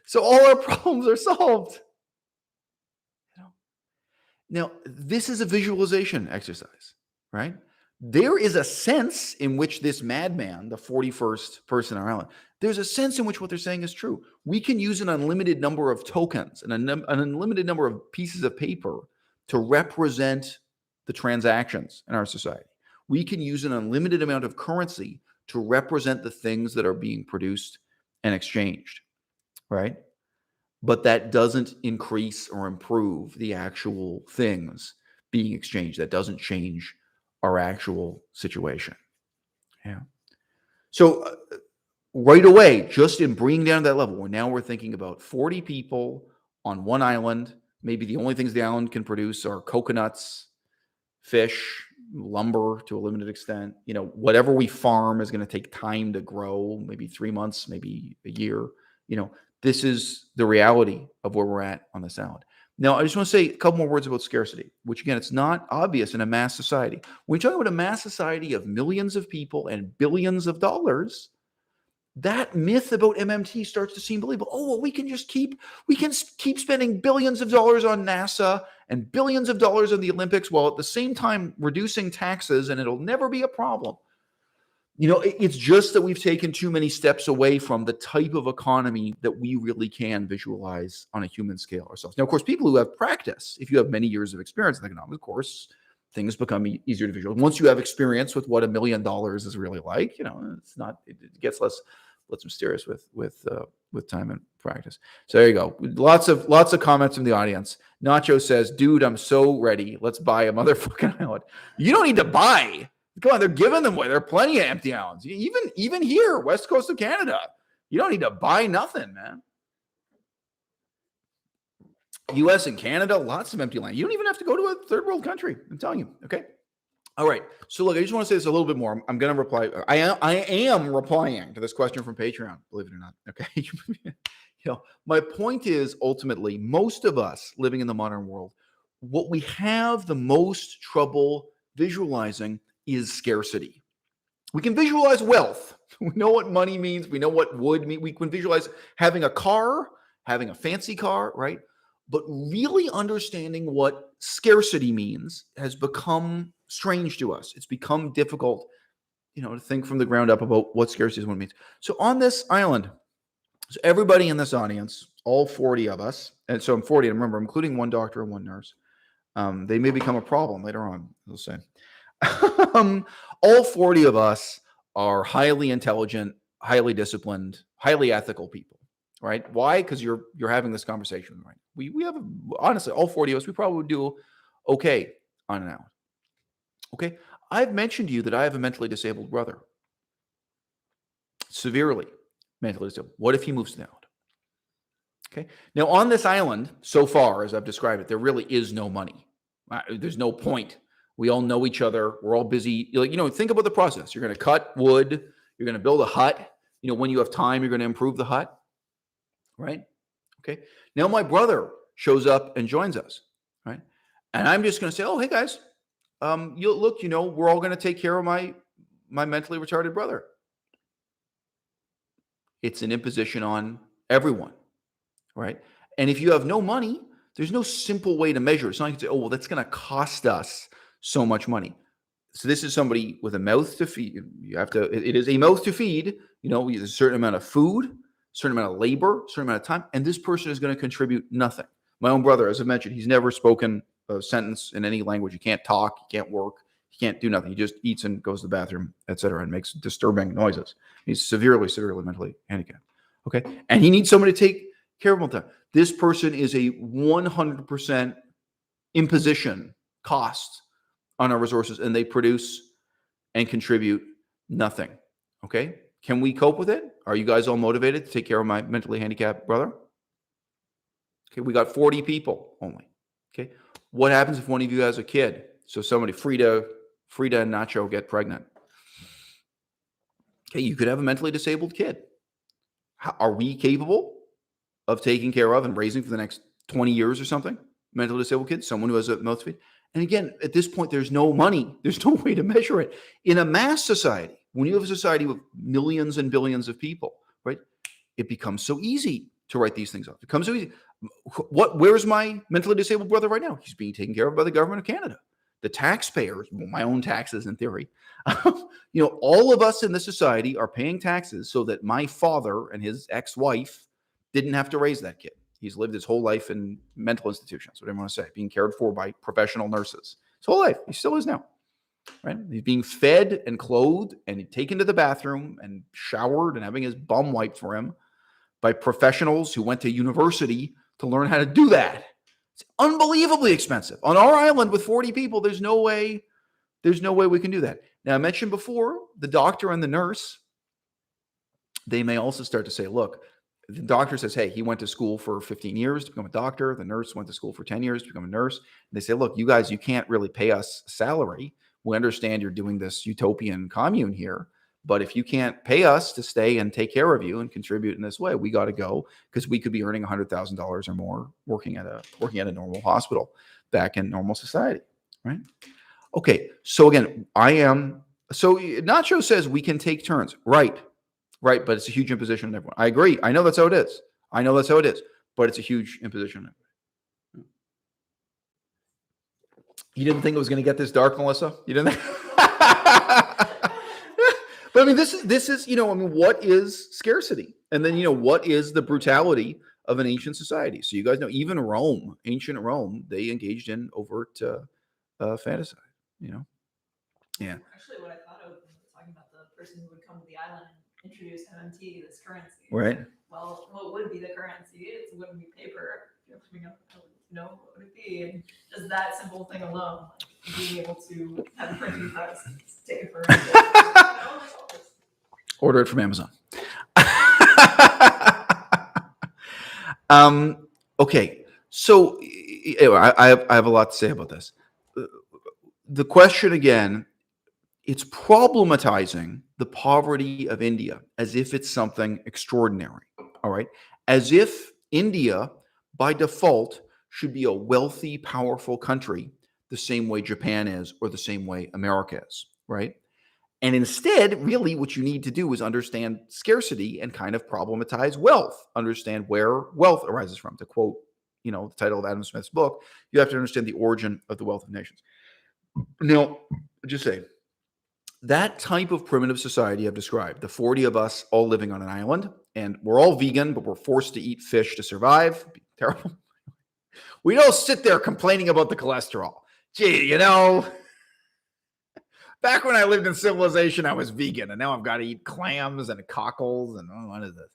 So all our problems are solved. Now, this is a visualization exercise, right? There is a sense in which this madman, the 41st person on our island, there's a sense in which what they're saying is true. We can use an unlimited number of tokens and an unlimited number of pieces of paper to represent the transactions in our society. We can use an unlimited amount of currency to represent the things that are being produced and exchanged, right? But that doesn't increase or improve the actual things being exchanged. That doesn't change our actual situation. Yeah. So right away, just in bringing down that level, we're thinking about 40 people on one island. Maybe the only things the island can produce are coconuts, fish, lumber to a limited extent. Whatever we farm is going to take time to grow, maybe 3 months, maybe a year. This is the reality of where we're at on this island. Now, I just want to say a couple more words about scarcity, which again, it's not obvious in a mass society. When you're talking about a mass society of millions of people and billions of dollars, that myth about MMT starts to seem believable. Oh, well, we can keep spending billions of dollars on NASA and billions of dollars on the Olympics while at the same time reducing taxes, and it'll never be a problem. It's just that we've taken too many steps away from the type of economy that we really can visualize on a human scale ourselves. Now, of course, people who have practice, if you have many years of experience in economics, of course, things become easier to visualize. Once you have experience with what $1 million is really like, it gets less mysterious with time and practice. So there you go. Lots of comments from the audience. Nacho says, dude, I'm so ready. Let's buy a motherfucking island. You don't need to buy. Come on, they're giving them away. There are plenty of empty islands. Even here, west coast of Canada, you don't need to buy nothing, man. U.S. and Canada, lots of empty land. You don't even have to go to a third world country. I'm telling you. Okay. All right. So look, I just want to say this a little bit more. I'm going to reply. I am replying to this question from Patreon. Believe it or not. Okay. My point is ultimately, most of us living in the modern world, what we have the most trouble visualizing is scarcity. We can visualize wealth. We know what money means. We know what wood means. We can visualize having a car, having a fancy car, right? But really understanding what scarcity means has become strange to us. It's become difficult, to think from the ground up about what scarcity is, what it means. So on this island, so everybody in this audience, all 40 of us, and so I'm 40, and remember, including one doctor and one nurse, they may become a problem later on, they'll say. All 40 of us are highly intelligent, highly disciplined, highly ethical people, right? Why? Because you're having this conversation, right? We have, honestly, all 40 of us, we probably would do okay on an island. Okay. I've mentioned to you that I have a mentally disabled brother. Severely mentally disabled. What if he moves to the island? Okay. Now on this island, so far as I've described it, there really is no money. There's no point. We all know each other. We're all busy. Think about the process. You're going to cut wood. You're going to build a hut. When you have time, you're going to improve the hut. Right? Okay. Now my brother shows up and joins us. Right? And I'm just going to say, oh, hey guys, we're all going to take care of my mentally retarded brother. It's an imposition on everyone. Right? And if you have no money, there's no simple way to measure it. It's not like you say, oh, well, that's going to cost us so much money. So this is somebody with a mouth to feed. It is a mouth to feed. There's a certain amount of food certain amount of labor, certain amount of time, and this person is going to contribute nothing. My own brother, as I mentioned, he's never spoken a sentence in any language. He can't talk, he can't work, he can't do nothing. He just eats and goes to the bathroom, etc., and makes disturbing noises. He's severely mentally handicapped. Okay, and he needs somebody to take care of him all the time. This person is a 100% imposition cost on our resources, and they produce and contribute nothing. Okay, can we cope with it? Are you guys all motivated to take care of my mentally handicapped brother? Okay, we got 40 people only. Okay, what happens if one of you has a kid? So somebody, Frida and Nacho get pregnant. Okay, you could have a mentally disabled kid. Are we capable of taking care of and raising for the next 20 years or something? Mentally disabled kids, someone who has a mouth to feed. And again, at this point, there's no money. There's no way to measure it. In a mass society, when you have a society with millions and billions of people, right, it becomes so easy to write these things off. It becomes so easy. Where's my mentally disabled brother right now? He's being taken care of by the government of Canada. The taxpayers, well, my own taxes in theory, all of us in this society are paying taxes so that my father and his ex-wife didn't have to raise that kid. He's lived his whole life in mental institutions, whatever you want to say, being cared for by professional nurses. His whole life. He still is now. Right? He's being fed and clothed and taken to the bathroom and showered and having his bum wiped for him by professionals who went to university to learn how to do that. It's unbelievably expensive. On our island with 40 people, there's no way we can do that. Now, I mentioned before, the doctor and the nurse, they may also start to say, look, the doctor says, hey, he went to school for 15 years to become a doctor. The nurse went to school for 10 years to become a nurse. And they say, look, you guys, you can't really pay us salary. We understand you're doing this utopian commune here, but if you can't pay us to stay and take care of you and contribute in this way, we got to go, because we could be earning $100,000 or more working at a normal hospital back in normal society, right? Okay, so again, Nacho says we can take turns, right, but it's a huge imposition on everyone. I agree. I know that's how it is. But it's a huge imposition on everyone. You didn't think it was going to get this dark, Melissa? You didn't think? But I mean, this is, what is scarcity? And then, what is the brutality of an ancient society? So you guys know, even ancient Rome, they engaged in overt fantasy, Yeah. Actually, what I thought of when we were talking about the person who would come to the island and introduce MMT, this currency. Right. Well, what would be the currency? It wouldn't be paper. If you're coming up, what would it be? And just that simple thing alone, like being able to have a printing press, take it for Order it from Amazon. Okay, so I have a lot to say about this. The question again, it's problematizing the poverty of India as if it's something extraordinary. All right, as if India, by default, should be a wealthy, powerful country, the same way Japan is, or the same way America is, right? And instead, really, what you need to do is understand scarcity and kind of problematize wealth, understand where wealth arises from. To quote, the title of Adam Smith's book, you have to understand the origin of the wealth of nations. Now, just say, that type of primitive society I've described, the 40 of us all living on an island, and we're all vegan, but we're forced to eat fish to survive. It'd be terrible. We don't sit there complaining about the cholesterol. Gee, back when I lived in civilization, I was vegan, and now I've got to eat clams and cockles, and what is this?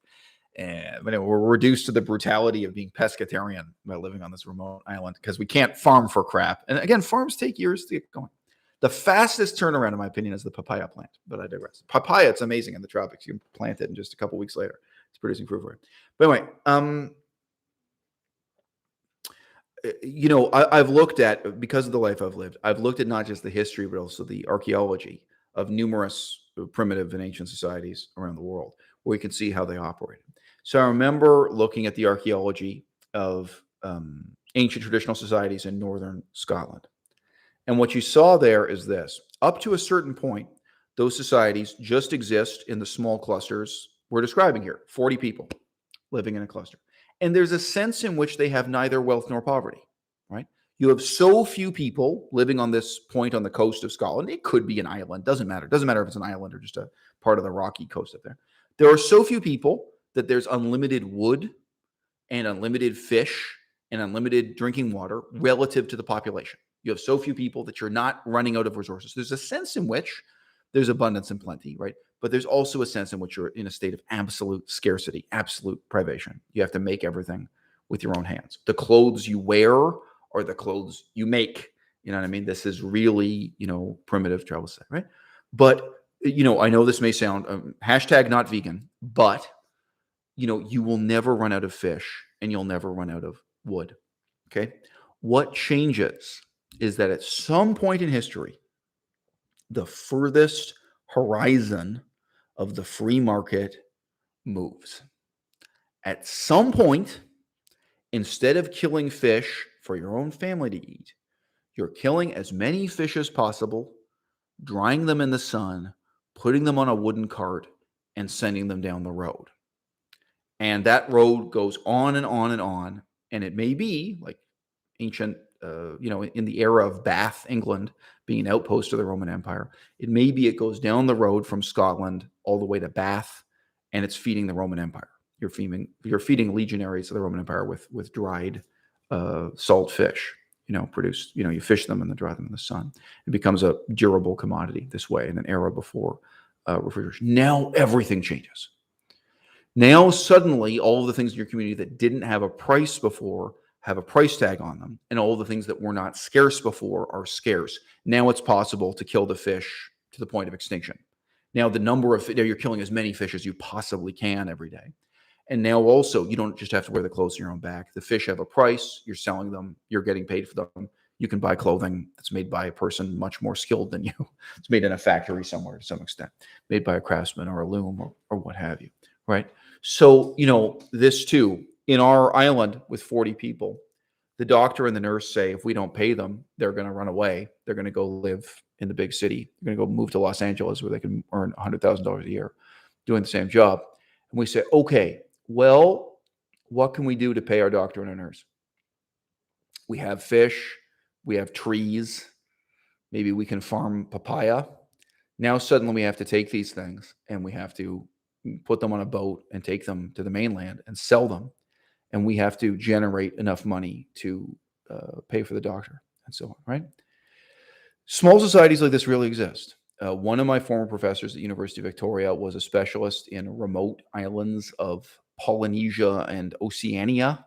But anyway, we're reduced to the brutality of being pescatarian by living on this remote island because we can't farm for crap. And again, farms take years to get going. The fastest turnaround, in my opinion, is the papaya plant, but I digress. Papaya, it's amazing in the tropics. You can plant it, and just a couple weeks later, it's producing fruit for it. But anyway, I've looked at, because of the life I've lived, I've looked at not just the history, but also the archaeology of numerous primitive and ancient societies around the world, where we can see how they operated. So I remember looking at the archaeology of ancient traditional societies in northern Scotland. And what you saw there is this. Up to a certain point, those societies just exist in the small clusters we're describing here, 40 people living in a cluster. And there's a sense in which they have neither wealth nor poverty, right? You have so few people living on this point on the coast of Scotland. It could be an island. Doesn't matter. Doesn't matter if it's an island or just a part of the rocky coast up there. There are so few people that there's unlimited wood and unlimited fish and unlimited drinking water relative to the population. You have so few people that you're not running out of resources. There's a sense in which there's abundance and plenty, right? But there's also a sense in which you're in a state of absolute scarcity, absolute privation. You have to make everything with your own hands. The clothes you wear are the clothes you make. You know what I mean? This is really, primitive, I will say, right? But, I know this may sound hashtag not vegan, but, you will never run out of fish and you'll never run out of wood. Okay. What changes is that at some point in history, the furthest horizon of the free market moves. At some point, instead of killing fish for your own family to eat, you're killing as many fish as possible, drying them in the sun, putting them on a wooden cart, and sending them down the road. And that road goes on and on and on. And it may be like ancient, in the era of Bath, England, being an outpost of the Roman Empire. It may be it goes down the road from Scotland all the way to Bath, and it's feeding the Roman Empire. You're feeding legionaries of the Roman Empire with dried salt fish. Produced. You fish them and then dry them in the sun. It becomes a durable commodity this way in an era before refrigeration. Now everything changes. Now suddenly all of the things in your community that didn't have a price before have a price tag on them, and all the things that were not scarce before are scarce. Now it's possible to kill the fish to the point of extinction. Now you're killing as many fish as you possibly can every day. And now also, you don't just have to wear the clothes on your own back. The fish have a price. You're selling them. You're getting paid for them. You can buy clothing that's made by a person much more skilled than you. It's made in a factory somewhere to some extent, made by a craftsman or a loom or what have you, right? So, this too, in our island with 40 people, the doctor and the nurse say if we don't pay them, they're going to run away. They're going to go live in the big city. They're going to go move to Los Angeles where they can earn $100,000 a year doing the same job. And we say, okay, well, what can we do to pay our doctor and our nurse? We have fish. We have trees. Maybe we can farm papaya. Now suddenly we have to take these things and we have to put them on a boat and take them to the mainland and sell them. And we have to generate enough money to pay for the doctor and so on, right? Small societies like this really exist. One of my former professors at the University of Victoria was a specialist in remote islands of Polynesia and Oceania.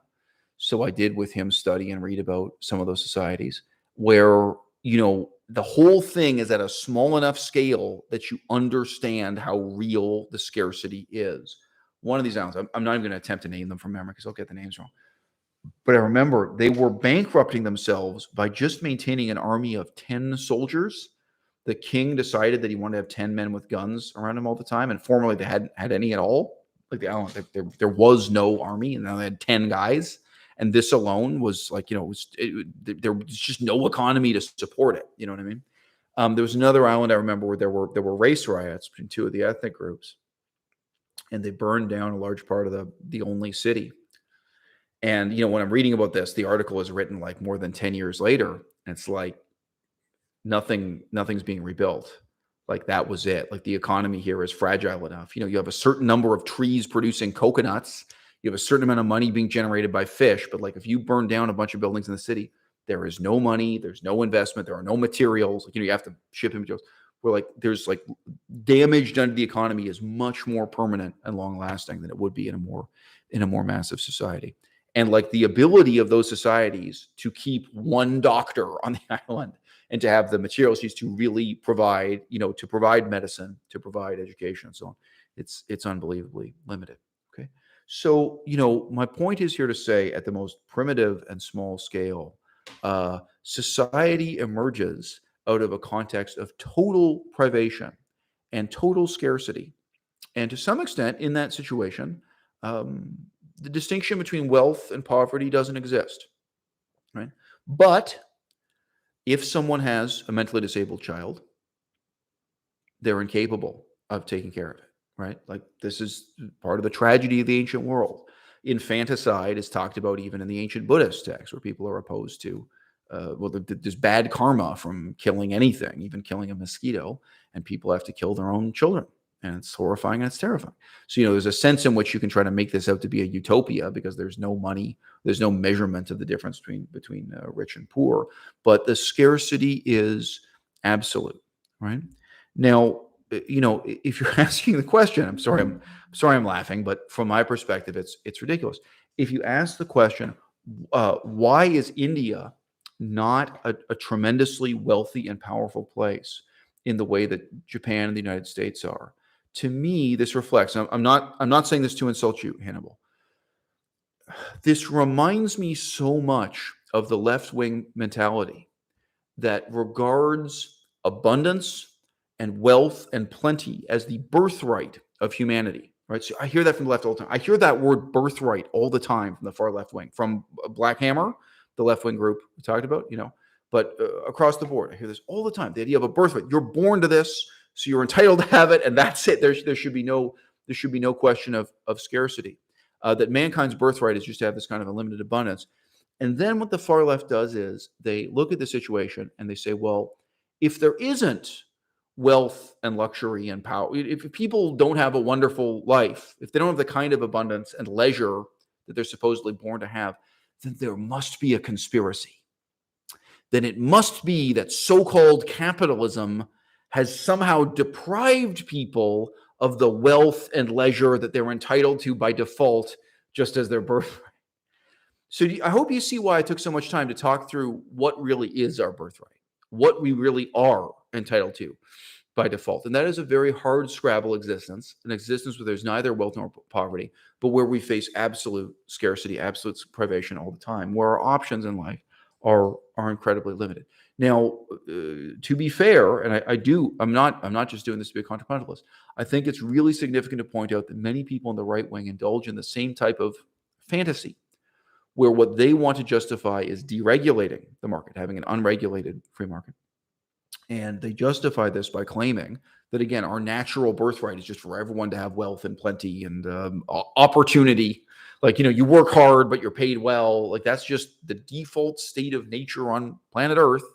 So I did with him study and read about some of those societies where, the whole thing is at a small enough scale that you understand how real the scarcity is. One of these islands, I'm not even going to attempt to name them from memory because I'll get the names wrong. But I remember they were bankrupting themselves by just maintaining an army of 10 soldiers. The king decided that he wanted to have 10 men with guns around him all the time. And formerly they hadn't had any at all. Like the island, there was no army, and now they had 10 guys. And this alone was like, there was just no economy to support it. You know what I mean? There was another island I remember where there were race riots between two of the ethnic groups, and they burned down a large part of the only city. And when I'm reading about this, the article is written like more than 10 years later, and it's like nothing's being rebuilt. Like that was it. Like the economy here is fragile enough. You have a certain number of trees producing coconuts. You have a certain amount of money being generated by fish, but like if you burn down a bunch of buildings in the city, there is no money, there's no investment, there are no materials. Like, you have to ship in materials. Where like there's like damage done to the economy is much more permanent and long lasting than it would be in a more massive society. And like the ability of those societies to keep one doctor on the island and to have the materials used to really provide, to provide medicine, to provide education and so on, it's unbelievably limited. Okay. So, my point is here to say at the most primitive and small scale, society emerges out of a context of total privation and total scarcity. And to some extent in that situation, the distinction between wealth and poverty doesn't exist, right? But if someone has a mentally disabled child, they're incapable of taking care of it. Right? Like this is part of the tragedy of the ancient world. Infanticide is talked about even in the ancient Buddhist texts where people are opposed to, there's bad karma from killing anything, even killing a mosquito, and people have to kill their own children and it's horrifying and it's terrifying. So, there's a sense in which you can try to make this out to be a utopia because there's no money, there's no measurement of the difference between rich and poor, but the scarcity is absolute, right? Now, if you're asking the question, I'm sorry I'm laughing, but from my perspective, it's ridiculous. If you ask the question, why is India not a tremendously wealthy and powerful place in the way that Japan and the United States are? To me, this reflects. I'm not saying this to insult you, Hannibal. This reminds me so much of the left-wing mentality that regards abundance and wealth and plenty as the birthright of humanity, right? So I hear that from the left all the time. I hear that word birthright all the time from the far left wing, from Black Hammer, the left-wing group we talked about, but across the board, I hear this all the time. The idea of a birthright. You're born to this, so you're entitled to have it, and that's it. There should be no question of scarcity. That mankind's birthright is just to have this kind of unlimited abundance. And then what the far left does is they look at the situation and they say, well, if there isn't wealth and luxury and power, if people don't have a wonderful life, if they don't have the kind of abundance and leisure that they're supposedly born to have, then there must be a conspiracy. Then it must be that so-called capitalism has somehow deprived people of the wealth and leisure that they're entitled to by default, just as their birthright. So I hope you see why I took so much time to talk through what really is our birthright, what we really are entitled to by default. And that is a very hard scrabble existence, an existence where there's neither wealth nor poverty, but where we face absolute scarcity, absolute privation all the time, where our options in life are incredibly limited. Now, to be fair, and I'm not just doing this to be a contrapuntalist. I think it's really significant to point out that many people in the right wing indulge in the same type of fantasy, where what they want to justify is deregulating the market, having an unregulated free market. And they justify this by claiming that, again, our natural birthright is just for everyone to have wealth and plenty and opportunity. Like, you work hard, but you're paid well. Like, that's just the default state of nature on planet Earth.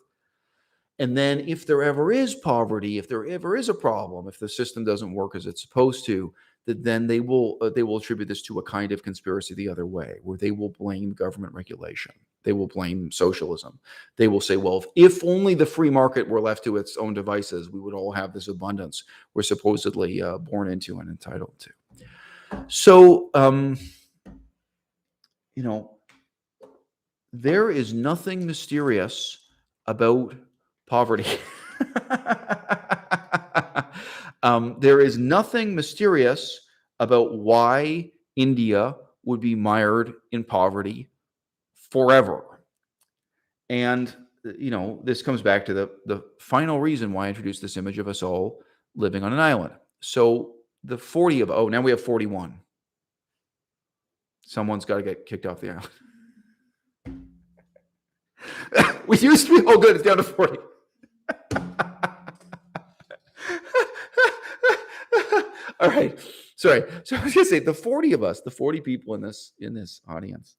And then if there ever is poverty, if there ever is a problem, if the system doesn't work as it's supposed to, then they will attribute this to a kind of conspiracy the other way, where they will blame government regulation. They will blame socialism. They will say, well, if only the free market were left to its own devices, we would all have this abundance we're supposedly born into and entitled to. So, there is nothing mysterious about poverty. There is nothing mysterious about why India would be mired in poverty forever. And, this comes back to the final reason why I introduced this image of us all living on an island. So the 40 of, now we have 41. Someone's got to get kicked off the island. We used to be, good, it's down to 40. All right. Sorry. So I was going to say the 40 of us, the 40 people in this audience.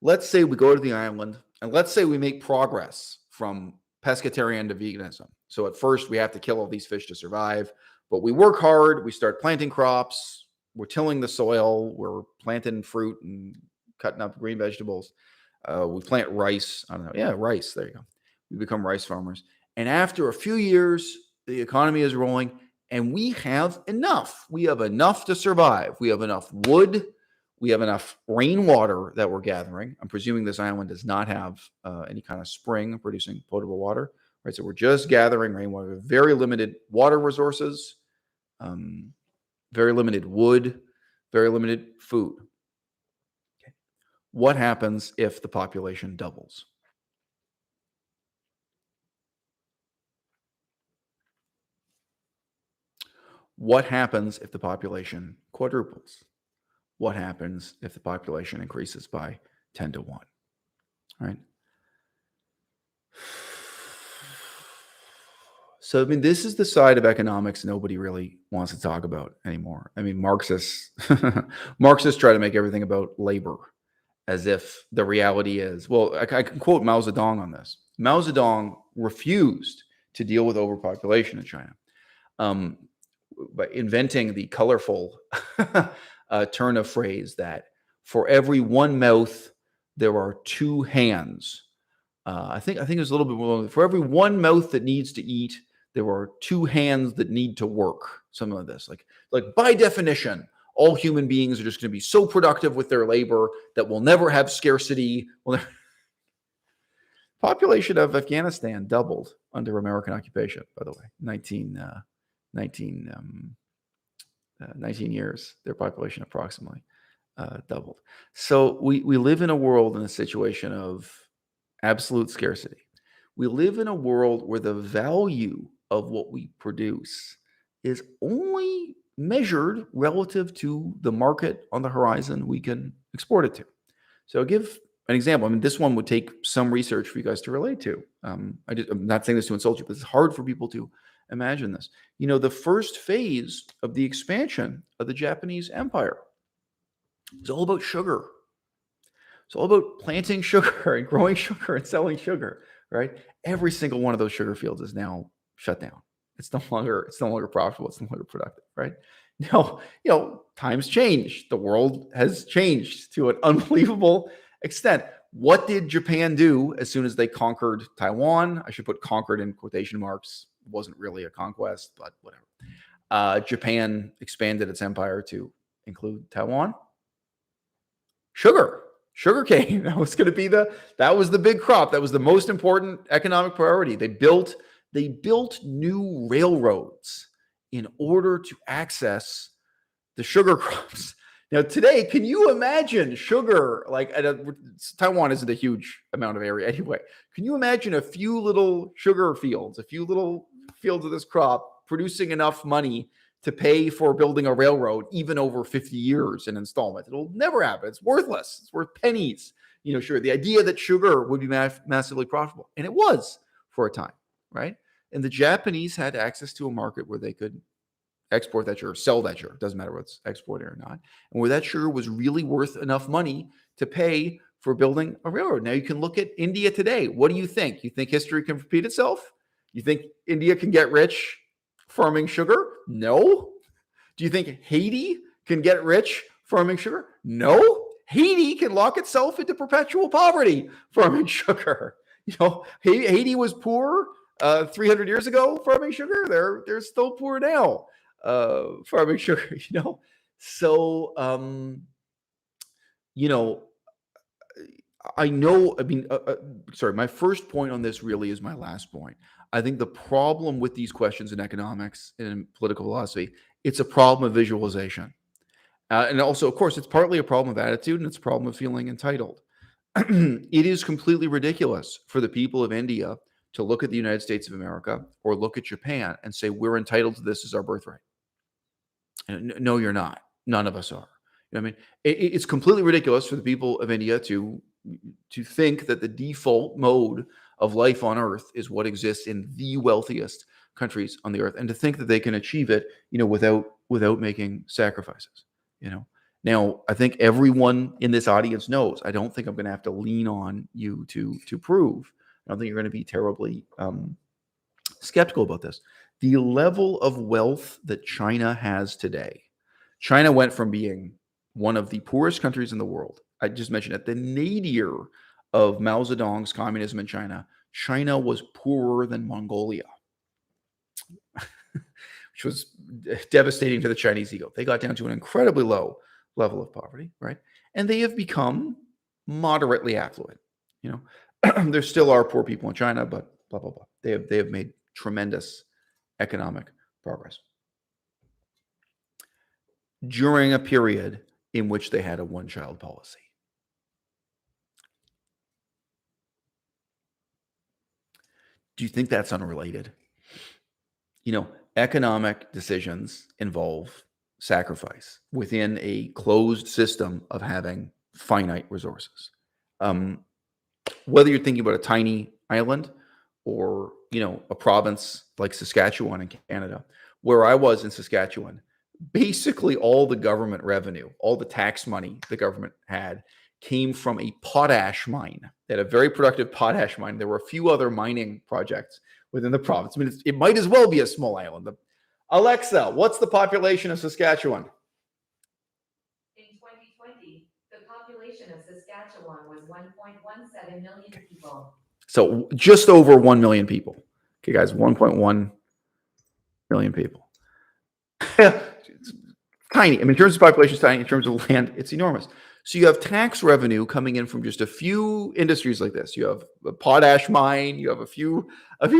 Let's say we go to the island and let's say we make progress from pescatarian to veganism. So at first we have to kill all these fish to survive, but we work hard. We start planting crops. We're tilling the soil. We're planting fruit and cutting up green vegetables. We plant rice. I don't know. Yeah, rice. There you go. We become rice farmers. And after a few years, the economy is rolling and we have enough. We have enough to survive. We have enough wood. We have enough rainwater that we're gathering. I'm presuming this island does not have any kind of spring producing potable water, right? So we're just gathering rainwater. Very limited water resources, very limited wood, very limited food. Okay. What happens if the population doubles? What happens if the population quadruples? What happens if the population increases by 10 to 1? Right? So, this is the side of economics nobody really wants to talk about anymore. Marxists try to make everything about labor as if the reality is, well, I can quote Mao Zedong on this. Mao Zedong refused to deal with overpopulation in China. by inventing the colorful turn of phrase that for every one mouth, there are two hands. I think it was a little bit more. For every one mouth that needs to eat, there are two hands that need to work. Something like this. Like by definition, all human beings are just going to be so productive with their labor that we'll never have scarcity. Population of Afghanistan doubled under American occupation, by the way. 19 years, their population approximately doubled. So we live in a world in a situation of absolute scarcity. We live in a world where the value of what we produce is only measured relative to the market on the horizon we can export it to. So I'll give an example. I mean, this one would take some research for you guys to relate to. I'm not saying this to insult you, but it's hard for people to imagine this. The first phase of the expansion of the Japanese empire is all about sugar. It's all about planting sugar and growing sugar and selling sugar, right? Every single one of those sugar fields is now shut down. It's no longer profitable. It's no longer productive, right? Now, times change. The world has changed to an unbelievable extent. What did Japan do as soon as they conquered Taiwan? I should put conquered in quotation marks. It wasn't really a conquest, but whatever. Japan expanded its empire to include Taiwan. Sugarcane. That was the big crop. That was the most important economic priority. They built new railroads in order to access the sugar crops. Now, today, can you imagine sugar? Taiwan isn't a huge amount of area anyway. Can you imagine a few little sugar fields, a few little fields of this crop producing enough money to pay for building a railroad even over 50 years in installment? It'll never happen. It's worthless. It's worth pennies. Sure, the idea that sugar would be massively profitable, and it was for a time, right? And the Japanese had access to a market where they could export that sugar, sell that sugar. Doesn't matter what's exported or not. And where that sugar was really worth enough money to pay for building a railroad. Now you can look at India today. What do you think? You think history can repeat itself? You think India can get rich farming sugar? No. Do you think Haiti can get rich farming sugar? No. Haiti can lock itself into perpetual poverty farming sugar. Haiti was poor 300 years ago farming sugar. They're still poor now farming sugar. So I know. I mean, sorry. My first point on this really is my last point. I think the problem with these questions in economics and in political philosophy, it's a problem of visualization. And also, of course, it's partly a problem of attitude and it's a problem of feeling entitled. It is completely ridiculous for the people of India to look at the United States of America or look at Japan and say, we're entitled to this as our birthright. And no, you're not. None of us are. I mean, it's completely ridiculous for the people of India to think that the default mode of life on earth is what exists in the wealthiest countries on the earth, and to think that they can achieve it, without making sacrifices. Now, I think everyone in this audience knows. I don't think I'm going to have to lean on you to prove. I don't think you're going to be terribly skeptical about this. The level of wealth that China has today. China went from being one of the poorest countries in the world. I just mentioned at the nadir of Mao Zedong's communism in China, China was poorer than Mongolia, which was devastating to the Chinese ego. They got down to an incredibly low level of poverty, right? And they have become moderately affluent. There still are poor people in China, but blah, blah, blah. They have made tremendous economic progress during a period in which they had a one-child policy. Do you think that's unrelated? Economic decisions involve sacrifice within a closed system of having finite resources. Whether you're thinking about a tiny island or, a province like Saskatchewan in Canada, where I was in Saskatchewan, basically all the government revenue, all the tax money the government had came from a potash mine. They had a very productive potash mine. There were a few other mining projects within the province. I mean, it might as well be a small island. Alexa, what's the population of Saskatchewan? In 2020, the population of Saskatchewan was 1.17 million people. So just over 1 million people. Okay, guys, 1.1 million people. It's tiny. I mean, in terms of population, it's tiny. In terms of land, it's enormous. So you have tax revenue coming in from just a few industries like this. You have a potash mine. You have a few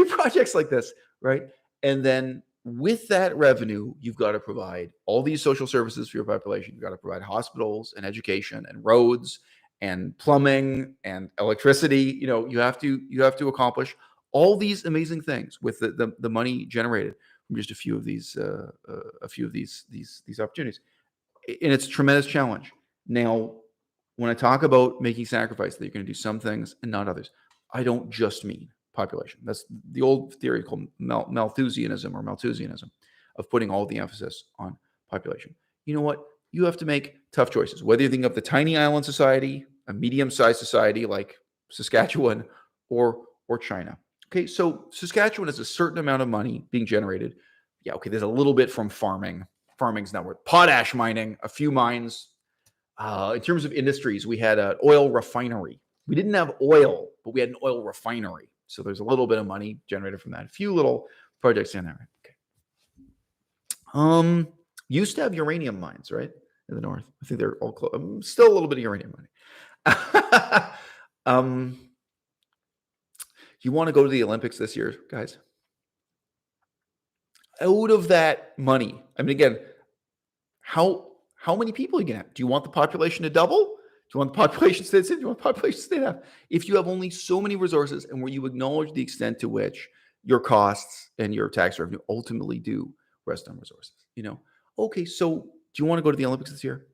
projects like this, right? And then with that revenue, you've got to provide all these social services for your population. You've got to provide hospitals and education and roads and plumbing and electricity. You have to accomplish all these amazing things with the money generated from just a few of these opportunities. And it's a tremendous challenge. Now, when I talk about making sacrifice, that you're going to do some things and not others, I don't just mean population. That's the old theory called Malthusianism of putting all the emphasis on population. You know what? You have to make tough choices, whether you think of the tiny island society, a medium-sized society like Saskatchewan, or China. Okay, so Saskatchewan has a certain amount of money being generated. Yeah, okay, there's a little bit from farming. Farming's not worth. Potash mining, a few mines. In terms of industries, we had an oil refinery. We didn't have oil, but we had an oil refinery. So there's a little bit of money generated from that. A few little projects in there. Okay. Used to have uranium mines, right? In the north. I think they're all close. Still a little bit of uranium money. You want to go to the Olympics this year, guys? Out of that money, I mean, again, how many people are you going to have? Do you want the population to double? Do you want the population to stay the same? Do you want the population to stay half? If you have only so many resources and where you acknowledge the extent to which your costs and your tax revenue ultimately do rest on resources, okay, so do you want to go to the Olympics this year?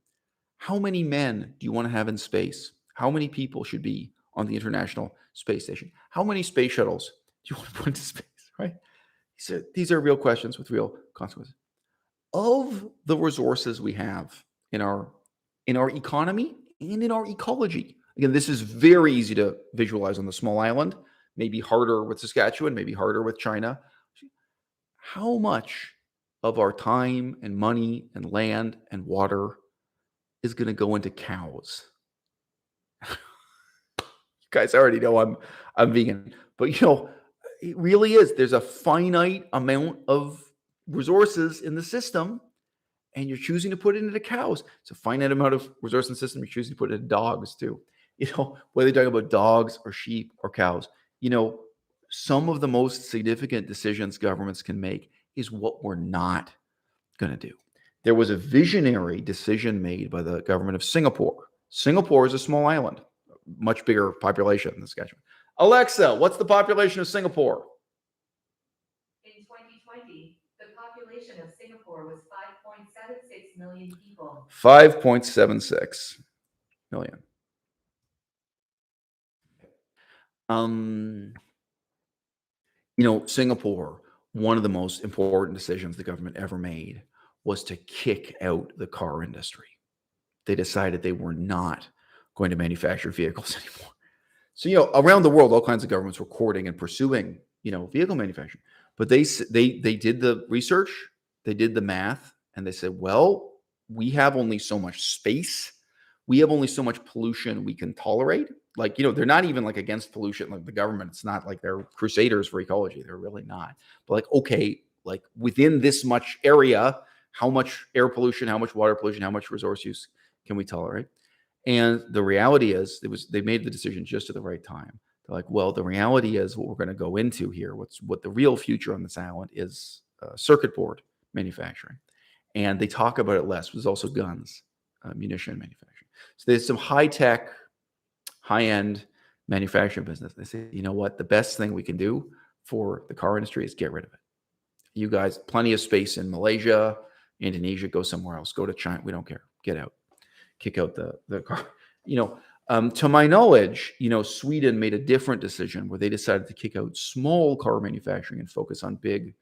How many men do you want to have in space? How many people should be on the International Space Station? How many space shuttles do you want to put into space, right? These are real questions with real consequences. Of the resources we have in our economy and in our ecology, again, this is very easy to visualize on the small island, maybe harder with Saskatchewan, maybe harder with China. How much of our time and money and land and water is going to go into cows? You guys already know I'm vegan, but it really is. There's a finite amount of resources in the system, and you're choosing to put it into cows. It's a finite amount of resources in the system. You're choosing to put it into dogs too. Whether you're talking about dogs or sheep or cows, some of the most significant decisions governments can make is what we're not going to do. There was a visionary decision made by the government of Singapore. Singapore is a small island, much bigger population than Saskatchewan. Alexa, what's the population of Singapore? In 2020, the population of Singapore was 5.76 million people. 5.76 million. Singapore, one of the most important decisions the government ever made was to kick out the car industry. They decided they were not going to manufacture vehicles anymore. So, around the world, all kinds of governments were courting and pursuing, vehicle manufacturing. But they did the research, they did the math, and they said, well, we have only so much space. We have only so much pollution we can tolerate. Like, they're not even like against pollution, like the government. It's not like they're crusaders for ecology. They're really not. But like, okay, like within this much area, how much air pollution, how much water pollution, how much resource use can we tolerate? And the reality is, they made the decision just at the right time. They're like, well, the reality is what we're going to go into here. What the real future on this island is circuit board manufacturing. And they talk about it less. There's also guns, munition manufacturing. So there's some high-tech, high-end manufacturing business. They say, you know what? The best thing we can do for the car industry is get rid of it. You guys, plenty of space in Malaysia, Indonesia, go somewhere else. Go to China. We don't care. Get out. Kick out the car. To my knowledge, Sweden made a different decision where they decided to kick out small car manufacturing and focus on big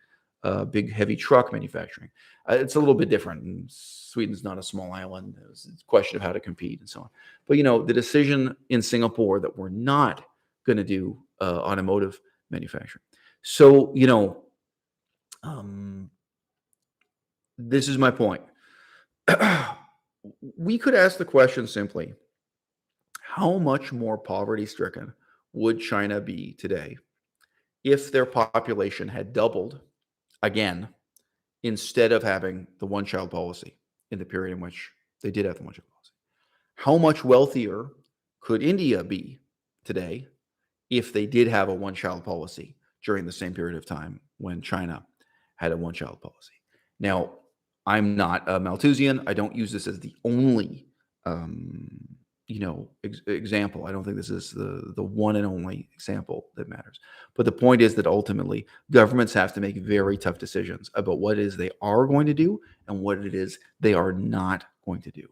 heavy truck manufacturing. It's a little bit different. Sweden's not a small island. It's a question of how to compete and so on. But the decision in Singapore that we're not going to do automotive manufacturing. So this is my point. We could ask the question simply, how much more poverty-stricken would China be today if their population had doubled again, instead of having the one-child policy in the period in which they did have the one-child policy? How much wealthier could India be today if they did have a one-child policy during the same period of time when China had a one-child policy? Now, I'm not a Malthusian. I don't use this as the only example. I don't think this is the one and only example that matters. But the point is that ultimately governments have to make very tough decisions about what it is they are going to do and what it is they are not going to do.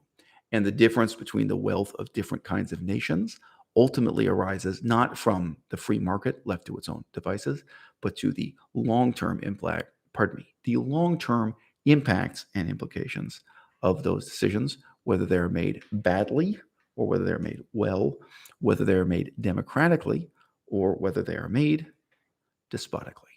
And the difference between the wealth of different kinds of nations ultimately arises not from the free market left to its own devices, but to the long-term long-term impacts and implications of those decisions, whether they're made badly or whether they're made well, whether they're made democratically or whether they are made despotically.